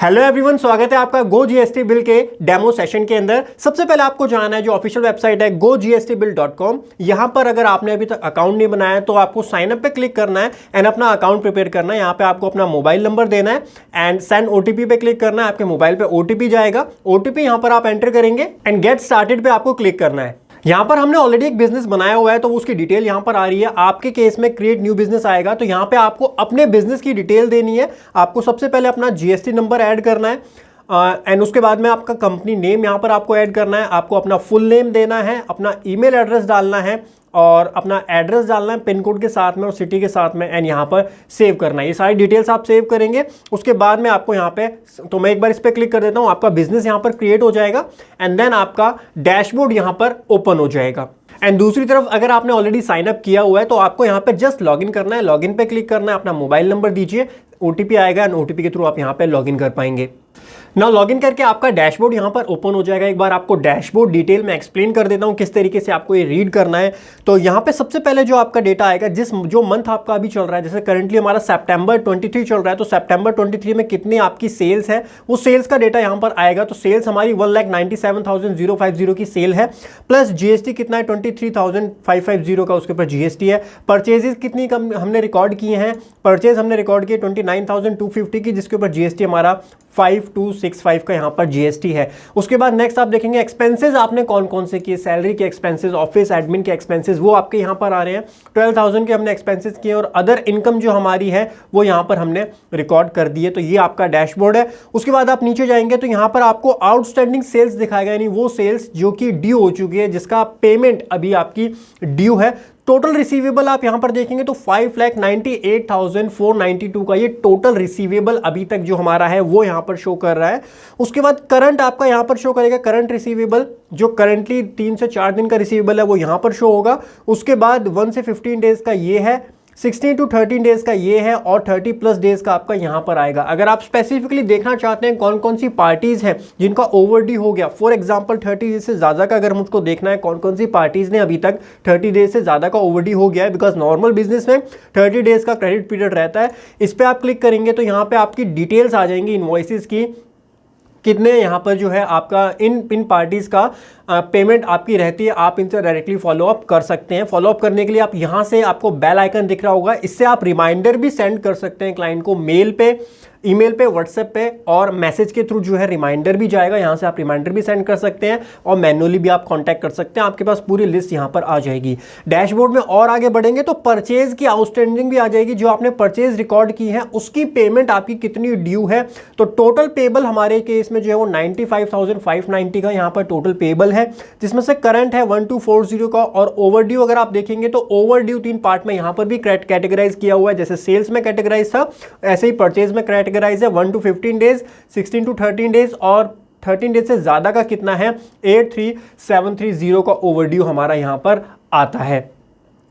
Hello everyone, स्वागत है आपका गो जीएसटी बिल के डेमो सेशन के अंदर। सबसे पहले आपको जाना है जो ऑफिशियल वेबसाइट है gogstbill.com। यहां पर अगर आपने अभी तक अकाउंट नहीं बनाया है तो आपको साइन अप पे क्लिक करना है एंड अपना अकाउंट प्रिपेयर करना है। यहां पे आपको अपना मोबाइल नंबर देना है एंड सेंड ओटीपी पे क्लिक करना है। आपके मोबाइल पे ओटीपी जाएगा, ओटीपी यहां पर आप एंटर करेंगे एंड गेट स्टार्टेड पे आपको क्लिक करना है। यहां पर हमने ऑलरेडी एक बिजनेस बनाया हुआ है तो उसकी डिटेल यहां पर आ रही है। आपके केस में क्रिएट न्यू बिजनेस आएगा तो यहां पे आपको अपने बिजनेस की डिटेल देनी है। आपको सबसे पहले अपना जीएसटी नंबर ऐड करना है एंड उसके बाद में आपका कंपनी नेम यहां पर आपको ऐड करना है। आपको अपना फुल नेम देना है, अपना ईमेल एड्रेस डालना है और अपना एड्रेस डालना है पिन कोड के साथ में और सिटी के साथ में एंड यहाँ पर सेव करना है। ये सारी डिटेल्स आप सेव करेंगे। उसके बाद में आपको यहाँ पे, तो मैं एक बार इस पर क्लिक कर देता हूँ, आपका बिजनेस यहाँ पर क्रिएट हो जाएगा एंड देन आपका डैशबोर्ड यहाँ पर ओपन हो जाएगा। एंड दूसरी तरफ अगर आपने ऑलरेडी साइन अप किया हुआ है तो आपको यहाँ पे जस्ट लॉगिन करना है। लॉगिन पे क्लिक करना है, अपना मोबाइल नंबर दीजिए, ओटीपी आएगा एंड ओटीपी के थ्रू आप यहाँ पे लॉगिन कर पाएंगे। ना लॉगिन करके आपका डैशबोर्ड यहाँ पर ओपन हो जाएगा। एक बार आपको डैशबोर्ड डिटेल में एक्सप्लेन कर देता हूँ किस तरीके से आपको ये रीड करना है। तो यहाँ पे सबसे पहले जो आपका डेटा आएगा, जो मंथ आपका अभी चल रहा है, जैसे करंटली हमारा सितंबर 23 चल रहा है तो सितंबर 23 में कितनी आपकी सेल्स है वो सेल्स का डेटा यहाँ पर आएगा। तो सेल्स हमारी 1,97,050 की सेल है, प्लस जीएसटी कितना है 23,550 का, उसके ऊपर जीएसटी है। परचेजेस कितनी कम हमने रिकॉर्ड किए हैं, परचेज हमने रिकॉर्ड किए 29,250 की, जिसके ऊपर जीएसटी हमारा 5265 का यहाँ पर जीएसटी है। उसके बाद नेक्स्ट आप देखेंगे एक्सपेंसेस आपने कौन कौन से किए, सैलरी के एक्सपेंसेस, ऑफिस एडमिन के एक्सपेंसेस, वो आपके यहाँ पर आ रहे हैं। 12,000 के हमने एक्सपेंसेस किए और अदर इनकम जो हमारी है वो यहाँ पर हमने रिकॉर्ड कर दी है। तो ये आपका डैशबोर्ड है। उसके बाद आप नीचे जाएंगे तो यहाँ पर आपको आउटस्टैंडिंग सेल्स दिखाएगा, यानी वो सेल्स जो कि ड्यू हो चुकी है, जिसका पेमेंट अभी आपकी ड्यू है। टोटल रिसीवेबल आप यहां पर देखेंगे तो 5,98,492 का ये टोटल रिसीवेबल अभी तक जो हमारा है वो यहां पर शो कर रहा है। उसके बाद करंट आपका यहां पर शो करेगा, करंट रिसीवेबल जो करंटली 3 से 4 दिन का रिसीवेबल है वो यहां पर शो होगा। उसके बाद 1 से 15 डेज का ये है, 16 to 13 डेज का ये है और 30+ डेज का आपका यहां पर आएगा। अगर आप स्पेसिफिकली देखना चाहते हैं कौन कौन सी पार्टीज हैं जिनका ओवरड्यू हो गया, फॉर एग्जांपल 30 डेज से ज़्यादा का अगर मुझको देखना है कौन कौन सी पार्टीज ने अभी तक 30 डेज से ज़्यादा का ओवरड्यू हो गया है, बिकॉज नॉर्मल बिजनेस में 30 डेज का क्रेडिट पीरियड रहता है। इस पर आप क्लिक करेंगे तो यहाँ पर आपकी डिटेल्स आ जाएंगी इनवॉइसेस की, कितने यहाँ पर जो है आपका इन पार्टीज का पेमेंट आपकी रहती है। आप इनसे डायरेक्टली फॉलोअप कर सकते हैं। फॉलोअप करने के लिए आप यहाँ से, आपको बेल आइकन दिख रहा होगा, इससे आप रिमाइंडर भी सेंड कर सकते हैं क्लाइंट को, मेल पे, ईमेल पे, व्हाट्सएप पे और मैसेज के थ्रू जो है रिमाइंडर भी जाएगा। यहाँ से आप रिमाइंडर भी सेंड कर सकते हैं और मैन्युअली भी आप कांटेक्ट कर सकते हैं। आपके पास पूरी लिस्ट यहाँ पर आ जाएगी। डैशबोर्ड में और आगे बढ़ेंगे तो परचेज की आउटस्टैंडिंग भी आ जाएगी, जो आपने परचेज रिकॉर्ड की है उसकी पेमेंट आपकी कितनी ड्यू है। तो टोटल पेबल हमारे केस में जो है वो 95,590 का यहाँ पर टोटल पेबल है, जिसमें से करंट है 1240 का और ओवरड्यू अगर आप देखेंगे तो ओवरड्यू 3 पार्ट में यहाँ पर भी कैटेगराइज किया हुआ है। जैसे सेल्स में कैटेगराइज था ऐसे ही परचेज में कैटेगराइज है 1 to 15 डेज, 16 to 13 डेज और 13 डेज से ज्यादा का कितना है 83,730 का ओवरड्यू हमारा यहां पर आता है।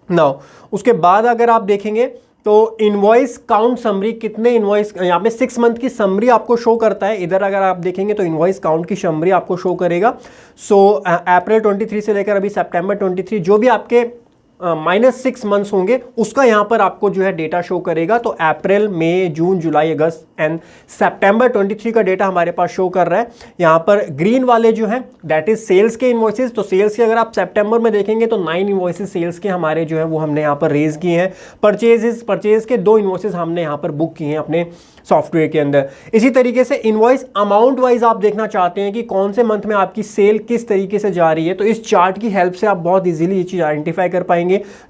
नाउ उसके बाद अगर आप देखेंगे तो इनवॉइस काउंट समरी, कितने इनवॉइस, यहाँ पे 6 मंथ की समरी आपको शो करता है। इधर अगर आप देखेंगे तो इनवॉइस काउंट की समरी आपको शो करेगा। सो अप्रैल 23 से लेकर अभी सितंबर 23 जो भी आपके -6 मंथ्स होंगे उसका यहाँ पर आपको जो है डेटा शो करेगा। तो अप्रैल, मई, जून, जुलाई, अगस्त एंड सितंबर 23 का डेटा हमारे पास शो कर रहा है। यहाँ पर ग्रीन वाले जो हैं दैट इज सेल्स के इनवॉइसेस। तो सेल्स के अगर आप सितंबर में देखेंगे तो 9 इनवॉइसेस सेल्स के हमारे जो है वो हमने यहाँ पर रेज किए हैं। परचेज के 2 इनवॉइसेस हमने यहाँ पर बुक किए हैं अपने सॉफ्टवेयर के अंदर। इसी तरीके से इनवॉइस अमाउंट वाइज आप देखना चाहते हैं कि कौन से मंथ में आपकी सेल किस तरीके से जा रही है, तो इस चार्ट की हेल्प से आप बहुत इजीली ये चीज आइडेंटिफाई कर पाएंगे।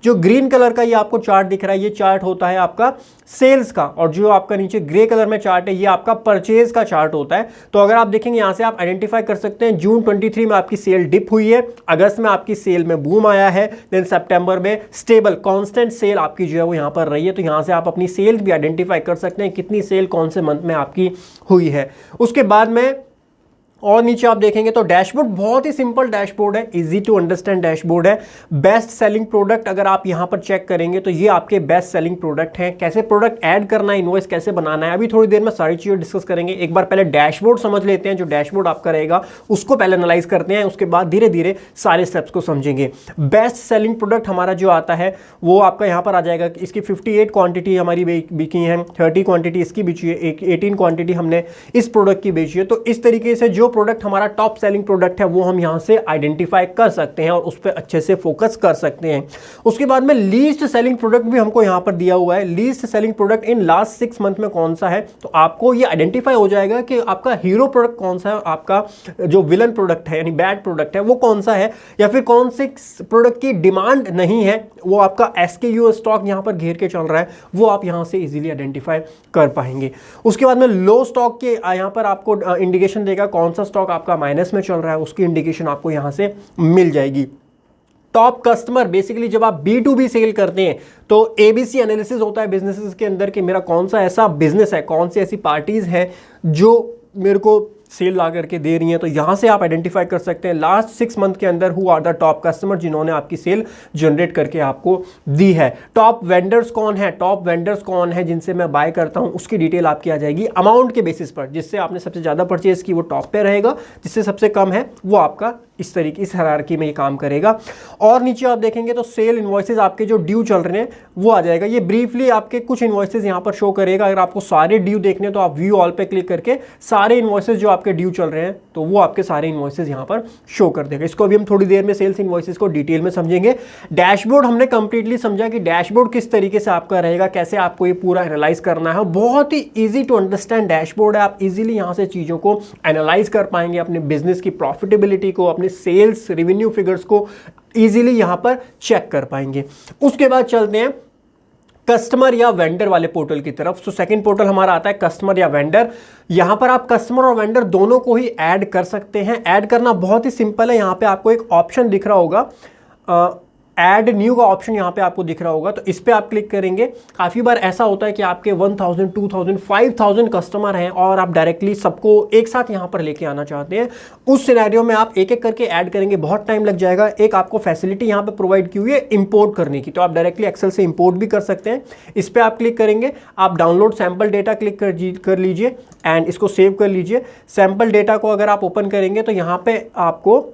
जो ग्रीन कलर का ये आपको चार्ट दिख रहा है, ये चार्ट होता है आपका सेल्स का, और जो आपका नीचे ग्रे कलर में चार्ट है ये आपका परचेज का चार्ट होता है। तो अगर आप देखेंगे यहां से आप आइडेंटिफाई कर सकते हैं जून 23 में आपकी सेल डिप हुई है, अगस्त में आपकी सेल में बूम आया है, देन सितंबर में स्टेबल कांस्टेंट सेल आपकी जो है वो यहां पर रही है। तो यहां से आप अपनी सेल भी आइडेंटिफाई कर सकते हैं कितनी सेल कौन से मंथ में आपकी हुई है। उसके बाद में और नीचे आप देखेंगे तो डैशबोर्ड बहुत ही सिंपल डैशबोर्ड है, इजी टू अंडरस्टैंड डैशबोर्ड है। बेस्ट सेलिंग प्रोडक्ट अगर आप यहां पर चेक करेंगे तो ये आपके बेस्ट सेलिंग प्रोडक्ट हैं। कैसे प्रोडक्ट ऐड करना है, इनवॉइस कैसे बनाना है, अभी थोड़ी देर में सारी चीजें डिस्कस करेंगे। एक बार पहले डैशबोर्ड समझ लेते हैं, जो डैशबोर्ड आपका रहेगा उसको पहले एनालाइज करते हैं, उसके बाद धीरे धीरे सारे स्टेप्स को समझेंगे। बेस्ट सेलिंग प्रोडक्ट हमारा जो आता है वो आपका यहां पर आ जाएगा। इसकी 58 क्वांटिटी हमारी बिकी है, 30 क्वांटिटी इसकी बेची है, 18 क्वांटिटी हमने इस प्रोडक्ट की बेची है। तो इस तरीके से जो प्रोडक्ट हमारा टॉप सेलिंग प्रोडक्ट है वो हम यहां से आइडेंटिफाई कर सकते हैं और उस पर अच्छे से फोकस कर सकते हैं। उसके बाद में लीस्ट सेलिंग प्रोडक्ट भी हमको यहां पर दिया हुआ है। Least selling product in last 6 month में कौन सा है, तो आपको ये आइडेंटिफाई हो जाएगा कि आपका हीरो प्रोडक्ट कौन सा है, आपका जो विलन प्रोडक्ट है यानी बैड प्रोडक्ट है वो कौन सा है, या फिर कौन से प्रोडक्ट की डिमांड नहीं है, वो आपका SKU स्टॉक यहां पर घेर के चल रहा है, वो आप यहां से इजीली आइडेंटिफाई कर पाएंगे। उसके बाद में लो स्टॉक के यहां पर आपको इंडिकेशन देगा कौन सा स्टॉक आपका माइनस में चल रहा है, उसकी इंडिकेशन आपको यहां से मिल जाएगी। टॉप कस्टमर, बेसिकली जब आप B2B सेल करते हैं तो ABC एनालिसिस होता है बिजनेसेस के अंदर कि मेरा कौन सा ऐसा बिजनेस है, कौन सी ऐसी पार्टीज है जो मेरे को सेल ला करके दे रही हैं। तो यहां से आप आइडेंटिफाई कर सकते हैं लास्ट 6 मंथ के अंदर who are the top customer जिन्होंने आपकी सेल जनरेट करके आपको दी है। टॉप वेंडर्स कौन है, टॉप वेंडर्स कौन है जिनसे मैं बाय करता हूं, उसकी डिटेल आपकी आ जाएगी अमाउंट के बेसिस पर। जिससे आपने सबसे ज्यादा परचेज की वो टॉप पे रहेगा, जिससे सबसे कम है वो आपका इस तरीके इस हायरार्की में ये काम करेगा। और नीचे आप देखेंगे तो सेल इनवॉइसेस आपके जो ड्यू चल रहे हैं वो आ जाएगा। ये ब्रीफली आपके कुछ इनवॉइसेस यहां पर शो करेगा। अगर आपको सारे ड्यू देखने तो आप व्यू ऑल पे क्लिक करके सारे इनवॉइसेस जो आपके ड्यू चल रहे हैं तो वो आपके सारे इनवॉइसेस यहां पर शो कर देगा। इसको अभी हम थोड़ी देर में सेल्स इनवॉइसेस को डिटेल में समझेंगे। डैशबोर्ड हमने कंप्लीटली समझा कि डैशबोर्ड किस तरीके से आपका रहेगा, कैसे आपको ये पूरा एनालाइज करना है। बहुत ही ईजी टू अंडरस्टैंड डैशबोर्ड है। आप इजीली यहां से चीजों को एनालाइज कर पाएंगे, अपने बिजनेस की प्रॉफिटेबिलिटी को, अपने सेल्स रेवेन्यू फिगर्स को इजीली यहां पर चेक कर पाएंगे। उसके बाद चलते हैं कस्टमर या वेंडर वाले पोर्टल की तरफ। तो सेकंड पोर्टल हमारा आता है कस्टमर या वेंडर। यहां पर आप कस्टमर और वेंडर दोनों को ही ऐड कर सकते हैं। ऐड करना बहुत ही सिंपल है। यहां पे आपको एक ऑप्शन दिख रहा होगा, ऐड न्यू का ऑप्शन यहां पे आपको दिख रहा होगा, तो इस पे आप क्लिक करेंगे। काफी बार ऐसा होता है कि आपके 1000, 2000, 5000 कस्टमर हैं और आप डायरेक्टली सबको एक साथ यहां पर लेके आना चाहते हैं। उस सिनेरियो में आप एक एक करके ऐड करेंगे, बहुत टाइम लग जाएगा। एक आपको फैसिलिटी यहां पे प्रोवाइड की हुई है इंपोर्ट करने की, तो आप डायरेक्टली एक्सेल से इंपोर्ट भी कर सकते हैं। इस पे आप क्लिक करेंगे, आप डाउनलोड सैंपल डेटा क्लिक कर लीजिए एंड इसको सेव कर लीजिए। सैंपल डेटा को अगर आप ओपन करेंगे तो यहां पे आपको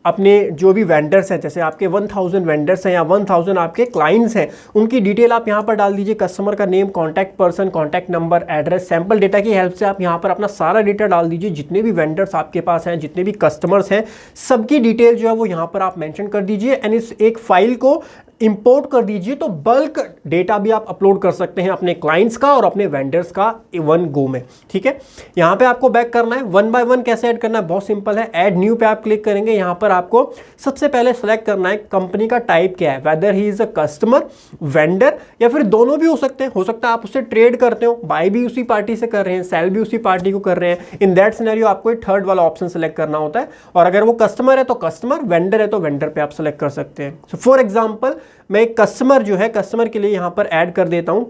अपने जो भी वेंडर्स हैं, जैसे आपके 1000 वेंडर्स हैं या 1000 आपके क्लाइंट्स हैं, उनकी डिटेल आप यहां पर डाल दीजिए। कस्टमर का name, contact person, contact number, address. Sample data की हेल्प से आप यहां पर अपना सारा डेटा डाल दीजिए। जितने भी वेंडर्स आपके पास हैं, जितने भी कस्टमर्स हैं, सबकी डिटेल जो है वो यहां पर आप मेंशन कर दीजिए एंड इस एक फाइल को इंपोर्ट कर दीजिए। तो बल्क डेटा भी आप अपलोड कर सकते हैं अपने क्लाइंट्स का और अपने वेंडर्स का वन गो में। ठीक है, यहां पे आपको बैक करना है। 1 बाय 1 कैसे ऐड करना है, बहुत सिंपल है। ऐड न्यू पे आप क्लिक करेंगे। यहां पर आपको सबसे पहले सेलेक्ट करना है कंपनी का टाइप क्या है, weather he is a customer, vendor, या फिर दोनों भी हो सकते हैं। हो सकता है आप उससे ट्रेड करते हो, बाय भी उसी पार्टी से कर रहे हैं, सेल भी उसी पार्टी को कर रहे हैं। इन दैट सिनेरियो आपको एक थर्ड वाला ऑप्शन सेलेक्ट करना होता है। और अगर वो कस्टमर है तो कस्टमर, वेंडर है तो वेंडर पे आप सेलेक्ट कर सकते हैं। सो फॉर एग्जाम्पल मैं एक कस्टमर जो है, कस्टमर के लिए यहां पर ऐड कर देता हूं।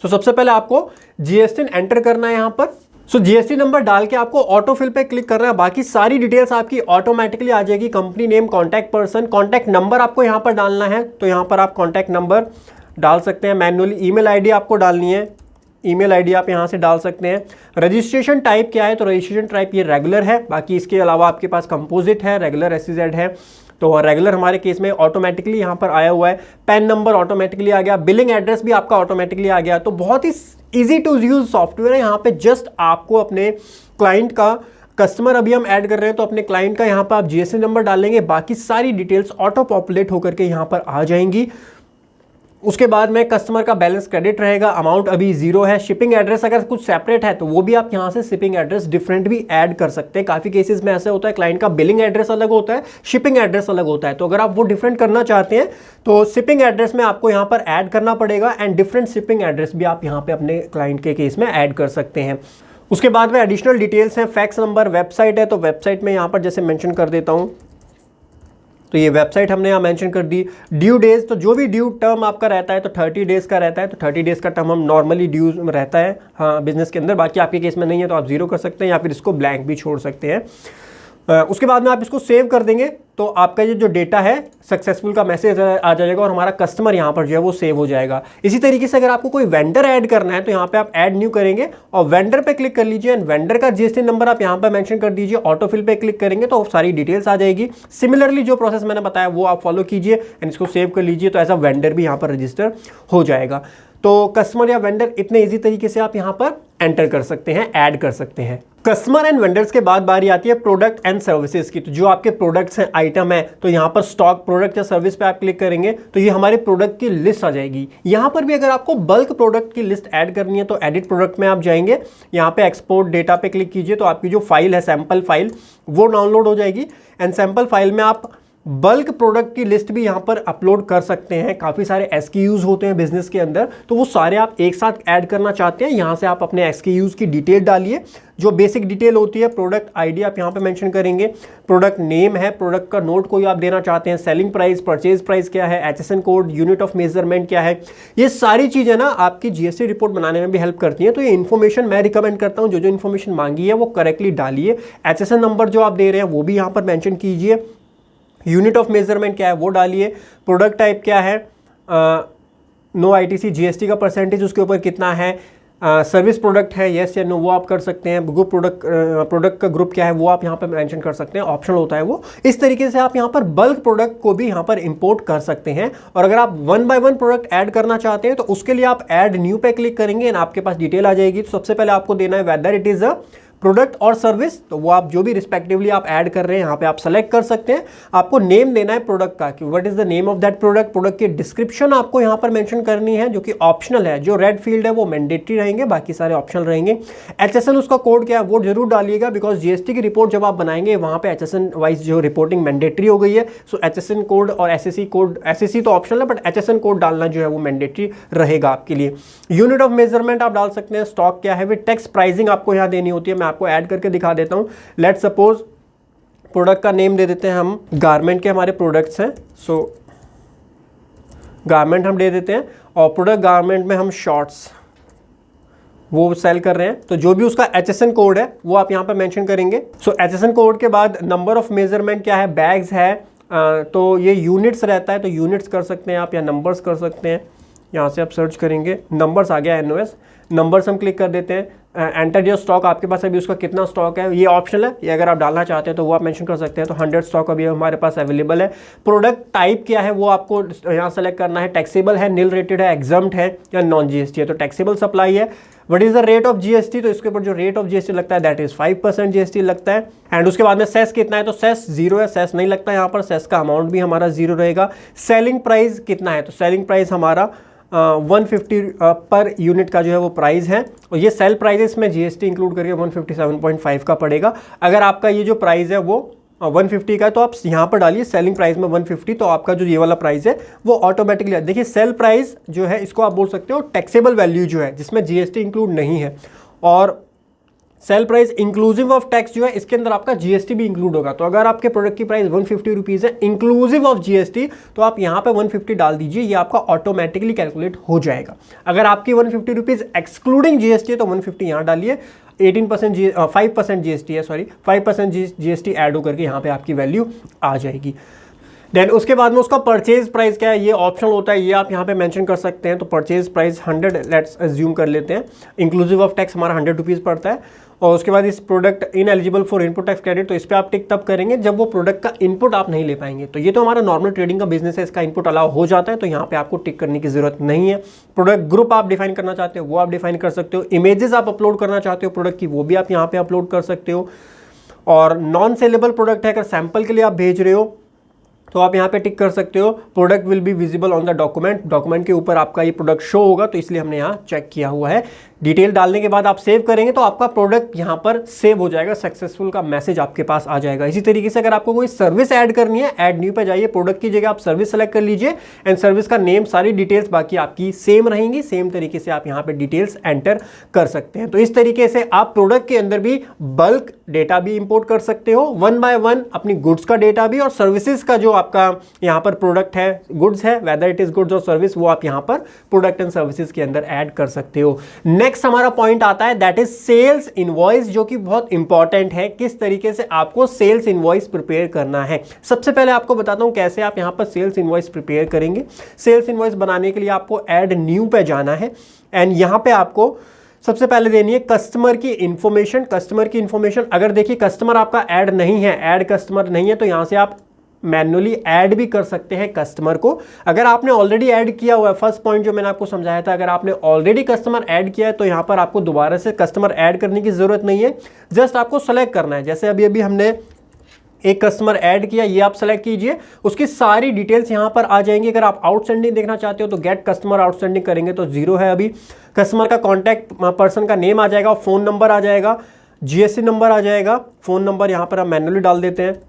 तो सबसे पहले आपको GST एंटर करना है यहां पर। सो GST नंबर डाल के आपको ऑटो फिल पे क्लिक करना है। बाकी सारी डिटेल्स आपकी ऑटोमेटिकली आ जाएगी। Company name, contact person, contact number आपको यहां पर डालना है, तो यहां पर आप कॉन्टैक्ट नंबर डाल सकते हैं मैन्युअली। ईमेल आईडी आपको डालनी है, ईमेल आईडी आप यहां से डाल सकते हैं। रजिस्ट्रेशन टाइप क्या है, तो रजिस्ट्रेशन टाइप ये रेगुलर है। बाकी इसके अलावा आपके पास कंपोजिट है, रेगुलर, SEZ है। तो रेगुलर हमारे केस में ऑटोमेटिकली यहां पर आया हुआ है। पैन नंबर ऑटोमेटिकली आ गया, बिलिंग एड्रेस भी आपका ऑटोमेटिकली आ गया। तो बहुत ही इजी टू यूज सॉफ्टवेयर है। यहां पे जस्ट आपको अपने क्लाइंट का, कस्टमर अभी हम ऐड कर रहे हैं तो अपने क्लाइंट का यहां पर आप GST नंबर डालेंगे, बाकी सारी डिटेल्स ऑटो पॉपुलेट होकर के यहां पर आ जाएंगी। उसके बाद में कस्टमर का बैलेंस क्रेडिट रहेगा, अमाउंट अभी 0 है। शिपिंग एड्रेस अगर कुछ सेपरेट है तो वो भी आप यहां से शिपिंग एड्रेस डिफरेंट भी ऐड कर सकते हैं। काफी केसेस में ऐसा होता है क्लाइंट का बिलिंग एड्रेस अलग होता है, शिपिंग एड्रेस अलग होता है। तो अगर आप वो डिफरेंट करना चाहते हैं तो शिपिंग एड्रेस में आपको यहां पर ऐड करना पड़ेगा एंड डिफरेंट शिपिंग एड्रेस भी आप यहां पर अपने क्लाइंट के केस में ऐड कर सकते हैं। उसके बाद में एडिशनल डिटेल्स हैं, फैक्स नंबर, वेबसाइट है तो वेबसाइट में यहां पर जैसे मेंशन कर देता हूं तो ये वेबसाइट हमने यहाँ मेंशन कर दी। ड्यू डेज, तो जो भी ड्यू टर्म आपका रहता है तो 30 डेज़ का रहता है, तो 30 डेज़ का टर्म हम नॉर्मली ड्यू में रहता है हाँ बिजनेस के अंदर। बाकी आपके केस में नहीं है तो आप 0 कर सकते हैं या फिर इसको ब्लैंक भी छोड़ सकते हैं। उसके बाद में आप इसको सेव कर देंगे तो आपका ये जो डेटा है सक्सेसफुल का मैसेज आ जाएगा और हमारा कस्टमर यहाँ पर जो है वो सेव हो जाएगा। इसी तरीके से अगर आपको कोई वेंडर ऐड करना है तो यहाँ पे आप ऐड न्यू करेंगे और वेंडर पे क्लिक कर लीजिए एंड वेंडर का जीएसटी नंबर आप यहाँ पे मेंशन कर दीजिए। ऑटोफिल पे क्लिक करेंगे तो सारी डिटेल्स आ जाएगी। सिमिलरली जो प्रोसेस मैंने बताया वो आप फॉलो कीजिए एंड इसको सेव कर लीजिए, तो ऐसा वेंडर भी यहाँ पर रजिस्टर हो जाएगा। तो कस्टमर या वेंडर इतने इजी तरीके से आप यहाँ पर एंटर कर सकते हैं, ऐड कर सकते हैं। कस्टमर एंड वेंडर्स के बाद बारी आती है प्रोडक्ट एंड सर्विसेज की। तो जो आपके प्रोडक्ट्स हैं, आइटम है, तो यहाँ पर स्टॉक प्रोडक्ट या सर्विस पे आप क्लिक करेंगे तो ये हमारे प्रोडक्ट की लिस्ट आ जाएगी। यहाँ पर भी अगर आपको बल्क प्रोडक्ट की लिस्ट ऐड करनी है तो एडिट प्रोडक्ट में आप जाएंगे, यहाँ पे एक्सपोर्ट डेटा पे क्लिक कीजिए तो आपकी जो फाइल है सैंपल फाइल वो डाउनलोड हो जाएगी एंड सैंपल फाइल में आप बल्क प्रोडक्ट की लिस्ट भी यहाँ पर अपलोड कर सकते हैं। काफ़ी सारे SKUs होते हैं बिजनेस के अंदर, तो वो सारे आप एक साथ ऐड करना चाहते हैं। यहाँ से आप अपने SKUs की डिटेल डालिए, जो बेसिक डिटेल होती है। प्रोडक्ट आईडी आप यहाँ पे मेंशन करेंगे, प्रोडक्ट नेम है, प्रोडक्ट का नोट कोई आप देना चाहते हैं, सेलिंग प्राइस, परचेज प्राइस क्या है, HSN code, unit of measurement क्या है। ये सारी चीज़ें ना आपकी GST रिपोर्ट बनाने में भी हेल्प करती हैं। तो ये इन्फॉर्मेशन मैं रिकमेंड करता हूँ, जो इन्फॉर्मेशन मांगी है वो करेक्टली डालिए। HSN नंबर जो आप दे रहे हैं वो भी यहाँ पर मैंशन कीजिए, यूनिट ऑफ मेजरमेंट क्या है वो डालिए, प्रोडक्ट टाइप क्या है, नो ITC GST का परसेंटेज उसके ऊपर कितना है, सर्विस प्रोडक्ट है येस या नो वो आप कर सकते हैं, ग्रुप प्रोडक्ट का ग्रुप क्या है वो आप यहाँ पर मेंशन कर सकते हैं, ऑप्शनल होता है वो। इस तरीके से आप यहाँ पर बल्क प्रोडक्ट को भी यहाँ पर इंपोर्ट कर सकते हैं। और अगर आप 1 by 1 प्रोडक्ट ऐड करना चाहते हैं तो उसके लिए आप ऐड न्यू पे क्लिक करेंगे एंड आपके पास डिटेल आ जाएगी। तो सबसे पहले आपको देना है whether it is a product और सर्विस, तो वो आप जो भी रिस्पेक्टिवली आप ऐड कर रहे हैं यहाँ पे आप सेलेक्ट कर सकते हैं। आपको नेम देना है प्रोडक्ट का कि what is the name of that product. Product की डिस्क्रिप्शन आपको यहाँ पर मेंशन करनी है जो कि ऑप्शनल है। जो रेड फील्ड है वो मैंडेटरी रहेंगे, बाकी सारे ऑप्शनल रहेंगे। HSN उसका कोड क्या है वो जरूर डालिएगा, बिकॉज GST की रिपोर्ट जब आप बनाएंगे वहाँ पे HSN वाइज जो रिपोर्टिंग मैंडेटरी हो गई है। सो HSN कोड और SSC कोड, SSC तो ऑप्शनल है बट HSN कोड डालना जो है वो मैंडेटरी रहेगा आपके लिए। यूनिट ऑफ मेजरमेंट आप डाल सकते हैं, स्टॉक क्या है, फिर टैक्स प्राइसिंग आपको यहाँ देनी होती है। मैं आपको ऐड करके दिखा देता हूं। लेट सपोज प्रोडक्ट का नेम दे देते हैं हम, गारमेंट के हमारे प्रोडक्ट्स हैं, सो गारमेंट हम दे देते हैं और प्रोडक्ट गारमेंट में हम शॉर्ट्स वो सेल कर रहे हैं, तो जो भी उसका HSN कोड है वो आप यहाँ पर मेंशन करेंगे। सो HSN कोड के बाद नंबर ऑफ मेजरमेंट क्या है, बैग्स है, तो ये यूनिट्स रहता है तो यूनिट्स कर सकते हैं आप या नंबर्स कर सकते हैं। यहाँ से आप सर्च करेंगे, नंबर्स आ गया NOS, नंबर्स हम क्लिक कर देते हैं। एंटर योर स्टॉक, आपके पास अभी उसका कितना स्टॉक है ये ऑप्शनल है, ये अगर आप डालना चाहते हैं तो वो आप मेंशन कर सकते हैं। तो 100 स्टॉक अभी हमारे पास अवेलेबल है। प्रोडक्ट टाइप क्या है वो आपको यहाँ सेलेक्ट करना है, टैक्सेबल है, नील रेटेड है, एग्जम्प्ट है या नॉन GST है। तो टैक्सेबल सप्लाई है। What is the rate of GST, तो इसके ऊपर जो रेट ऑफ GST लगता है दैट इज 5% GST लगता है। एंड उसके बाद में सेस कितना है, तो सेस 0 है, सेस नहीं लगता यहाँ पर, सेस का अमाउंट भी हमारा 0 रहेगा। सेलिंग प्राइस कितना है, तो सेलिंग प्राइस हमारा 150 पर यूनिट का जो है वो प्राइस है और ये सेल प्राइजेस में GST इंक्लूड करके 157.5 का पड़ेगा। अगर आपका ये जो प्राइस है वो 150 का है तो आप यहाँ पर डालिए सेलिंग प्राइस में 150, तो आपका जो ये वाला प्राइस है वो ऑटोमेटिकली, देखिए सेल प्राइस जो है इसको आप बोल सकते हो टैक्सेबल वैल्यू जो है जिसमें GST इंक्लूड नहीं है, और sale price inclusive of tax जो है इसके अंदर आपका GST भी इंक्लूड होगा। तो अगर आपके प्रोडक्ट की प्राइस 150 रुपीज़ है इंक्लूसिव ऑफ GST, तो आप यहाँ पे 150 डाल दीजिए, ये आपका ऑटोमेटिकली कैलकुलेट हो जाएगा। अगर आपकी 150 रुपीज़ एक्सक्लूडिंग GST है तो 150 यहाँ डालिए, 5% GST है, सॉरी 5% GST ऐड होकर के यहाँ पे आपकी वैल्यू आ जाएगी। देन उसके बाद में उसका परचेज प्राइस क्या है ये ऑप्शनल होता है, ये आप यहाँ पे मेंशन कर सकते हैं। तो परचेज प्राइस 100 लेट्स अज्यूम कर लेते हैं, इंक्लूसिव ऑफ टैक्स हमारा 100 रुपीज़ पड़ता है। और उसके बाद इस product in eligible for input tax credit, तो इस पर आप टिक तब करेंगे जब वो प्रोडक्ट का इनपुट आप नहीं ले पाएंगे। तो ये तो हमारा नॉर्मल ट्रेडिंग का बिजनेस है, इसका इनपुट अलाउ हो जाता है, तो यहाँ पे आपको टिक करने की जरूरत नहीं है। प्रोडक्ट ग्रुप आप डिफाइन करना चाहते हो वो आप डिफाइन कर सकते हो, इमेजेस आप अपलोड करना चाहते हो प्रोडक्ट की वो भी आप यहाँ पे अपलोड कर सकते हो। और नॉन सेलेबल प्रोडक्ट है, अगर सैंपल के लिए आप भेज रहे हो तो आप यहाँ पे टिक कर सकते हो, product will be visible on the document, document के ऊपर आपका ये प्रोडक्ट शो होगा, तो इसलिए हमने यहाँ चेक किया हुआ है। डिटेल डालने के बाद आप सेव करेंगे तो आपका प्रोडक्ट यहाँ पर सेव हो जाएगा, सक्सेसफुल का मैसेज आपके पास आ जाएगा। इसी तरीके से अगर आपको कोई सर्विस ऐड करनी है, ऐड न्यू पे जाइए, प्रोडक्ट की जगह आप सर्विस सेलेक्ट कर लीजिए एंड सर्विस का नेम, सारी डिटेल्स बाकी आपकी सेम रहेंगी। सेम तरीके से आप यहाँ पे डिटेल्स एंटर कर सकते हैं। तो इस तरीके से आप प्रोडक्ट के अंदर भी बल्क डेटा भी इंपोर्ट कर सकते हो, वन बाय वन अपनी गुड्स का डेटा भी, और सर्विसेज का जो आपका यहाँ पर प्रोडक्ट है, गुड्स है, वेदर इट इज गुड्स और सर्विस, वो आप यहाँ पर प्रोडक्ट एंड सर्विसेज के अंदर ऐड कर सकते हो। नेक्स्ट हमारा पॉइंट आता है दैट इज सेल्स इनवॉइस, जो कि बहुत इंपॉर्टेंट है। किस तरीके से आपको सेल्स इनवॉइस प्रिपेयर करना है, सबसे पहले आपको बताता हूं कैसे आप यहां पर सेल्स इनवॉइस प्रिपेयर करेंगे। सेल्स इनवॉइस बनाने के लिए आपको ऐड न्यू पे जाना है एंड यहां पे आपको सबसे पहले देनी है कस्टमर की इंफॉर्मेशन। कस्टमर की इंफॉर्मेशन, अगर देखिए कस्टमर आपका ऐड नहीं है, ऐड कस्टमर नहीं है, तो यहां से आप मैन्युअली ऐड भी कर सकते हैं कस्टमर को। अगर आपने ऑलरेडी ऐड किया हुआ है, फर्स्ट पॉइंट जो मैंने आपको समझाया था, अगर आपने ऑलरेडी कस्टमर ऐड किया है तो यहां पर आपको दोबारा से कस्टमर ऐड करने की जरूरत नहीं है, जस्ट आपको सेलेक्ट करना है। जैसे अभी हमने एक कस्टमर ऐड किया, ये आप सेलेक्ट कीजिए, उसकी सारी डिटेल्स यहां पर आ जाएंगी। अगर आप आउटस्टैंडिंग देखना चाहते हो तो गेट कस्टमर आउटस्टैंडिंग करेंगे तो 0 है अभी। कस्टमर का कॉन्टैक्ट पर्सन का नेम आ जाएगा, फोन नंबर आ जाएगा, जीएसटी नंबर आ जाएगा, फोन नंबर यहां पर हम मैन्युअली डाल देते हैं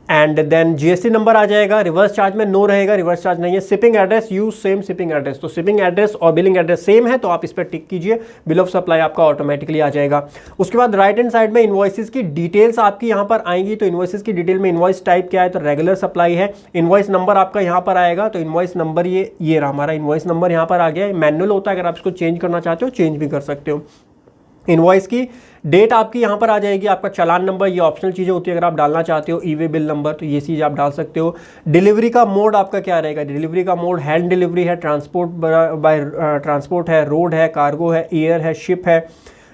एंड देन जीएसटी नंबर आ जाएगा। रिवर्स चार्ज में नो रहेगा, रिवर्स चार्ज नहीं है। Shipping address use same shipping address, तो शिपिंग एड्रेस और बिलिंग एड्रेस सेम है तो आप इस पर टिक कीजिए, बिल ऑफ सप्लाई आपका ऑटोमेटिकली आ जाएगा। उसके बाद राइट हैंड साइड में इनवॉइसेस की डिटेल्स आपकी यहां पर आएंगी। तो इनवॉइसेस की डिटेल में इनवॉइस टाइप क्या है, तो रेगुलर सप्लाई है। इनवॉइस नंबर आपका यहां पर आएगा, तो इनवॉइस नंबर ये रहा हमारा इनवॉइस नंबर यहां पर आ गया। मैनुअल होता है, अगर आप इसको चेंज करना चाहते हो चेंज भी कर सकते हो। इनवॉइस की डेट आपकी यहां पर आ जाएगी। आपका चालान नंबर, ये ऑप्शनल चीज़ें होती है, अगर आप डालना चाहते हो ई वे बिल नंबर तो ये चीज़ आप डाल सकते हो। डिलीवरी का मोड आपका क्या रहेगा, डिलीवरी का मोड हैंड डिलीवरी है, ट्रांसपोर्ट बाय ट्रांसपोर्ट है, रोड है, कार्गो है, एयर है, शिप है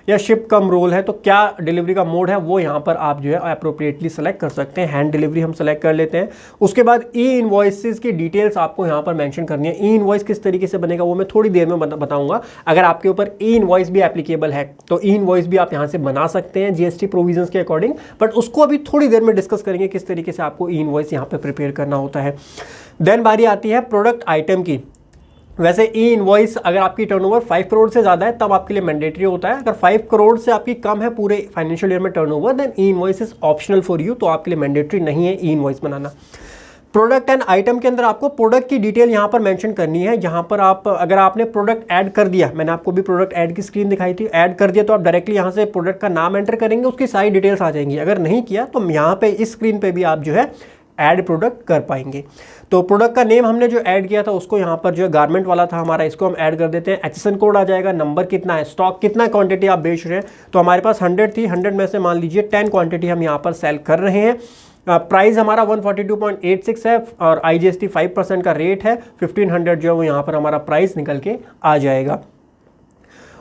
या शिप कम रोल है। तो क्या डिलीवरी का मोड है वो यहाँ पर आप जो है अप्रोप्रिएटली सेलेक्ट कर सकते हैं। हैंड डिलीवरी हम सेलेक्ट कर लेते हैं। उसके बाद ई इनवॉइसेस की डिटेल्स आपको यहाँ पर मेंशन करनी है। ई इनवॉइस किस तरीके से बनेगा वो मैं थोड़ी देर में बताऊंगा। अगर आपके ऊपर ई इनवॉइस भी एप्लीकेबल है तो ई इनवॉइस भी आप यहाँ से बना सकते हैं जीएसटी प्रोविजंस के अकॉर्डिंग, बट उसको अभी थोड़ी देर में डिस्कस करेंगे किस तरीके से आपको ई इनवॉइस यहाँ पर प्रिपेयर करना होता है। देन बारी आती है प्रोडक्ट आइटम की। वैसे ई इनवॉइस अगर आपकी टर्नओवर 5 करोड़ से ज़्यादा है तब आपके लिए मैंडेटरी होता है। अगर 5 करोड़ से आपकी कम है पूरे फाइनेंशियल ईयर में turnover, then e invoice is optional for you, तो आपके लिए मैंडेटरी नहीं है ई इनवॉइस बनाना। प्रोडक्ट एंड आइटम के अंदर आपको प्रोडक्ट की डिटेल यहाँ पर मेंशन करनी है। यहाँ पर आप अगर आपने प्रोडक्ट ऐड कर दिया, मैंने आपको भी प्रोडक्ट ऐड की स्क्रीन दिखाई थी, ऐड कर दिया तो आप डायरेक्टली यहाँ से प्रोडक्ट का नाम एंटर करेंगे, उसकी सारी डिटेल्स आ जाएंगी। अगर नहीं किया तो यहाँ पे इस स्क्रीन पे भी आप जो है ऐड प्रोडक्ट कर पाएंगे। तो प्रोडक्ट का नेम हमने जो ऐड किया था उसको यहाँ पर जो है गारमेंट वाला था हमारा, इसको हम ऐड कर देते हैं। एचएसएन कोड आ जाएगा, नंबर कितना है, स्टॉक कितना क्वांटिटी आप बेच रहे हैं, तो हमारे पास 100 थी, 100 में से मान लीजिए 10 क्वांटिटी हम यहाँ पर सेल कर रहे हैं। प्राइस हमारा 142.86 है और IGST 5% का रेट है। 1500 जो है वो यहाँ पर हमारा प्राइस निकल के आ जाएगा।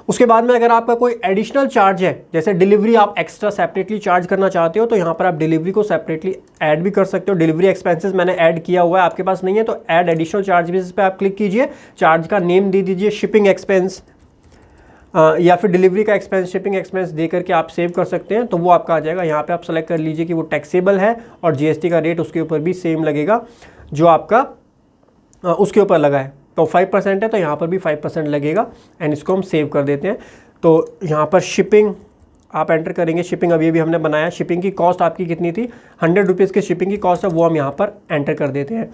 उसके बाद में अगर आपका कोई एडिशनल चार्ज है, जैसे डिलीवरी आप एक्स्ट्रा सेपरेटली चार्ज करना चाहते हो तो यहाँ पर आप डिलीवरी को सेपरेटली ऐड भी कर सकते हो। डिलीवरी एक्सपेंसेस मैंने ऐड किया हुआ है, आपके पास नहीं है तो ऐड एडिशनल चार्जेस पे आप क्लिक कीजिए। चार्ज का नेम दे दीजिए शिपिंग एक्सपेंस या फिर डिलीवरी का एक्सपेंस, शिपिंग एक्सपेंस दे करके आप सेव कर सकते हैं, तो वो आपका आ जाएगा। यहाँ पे आप सेलेक्ट कर लीजिए कि वो टैक्सेबल है और जीएसटी का रेट उसके ऊपर भी सेम लगेगा जो आपका उसके ऊपर लगा है। तो 5% है तो यहाँ पर भी 5% लगेगा एंड इसको हम सेव कर देते हैं। तो यहाँ पर शिपिंग आप एंटर करेंगे, शिपिंग अभी हमने बनाया। शिपिंग की कॉस्ट आपकी कितनी थी, 100 रुपीज़ की शिपिंग की कॉस्ट है, वो हम यहाँ पर एंटर कर देते हैं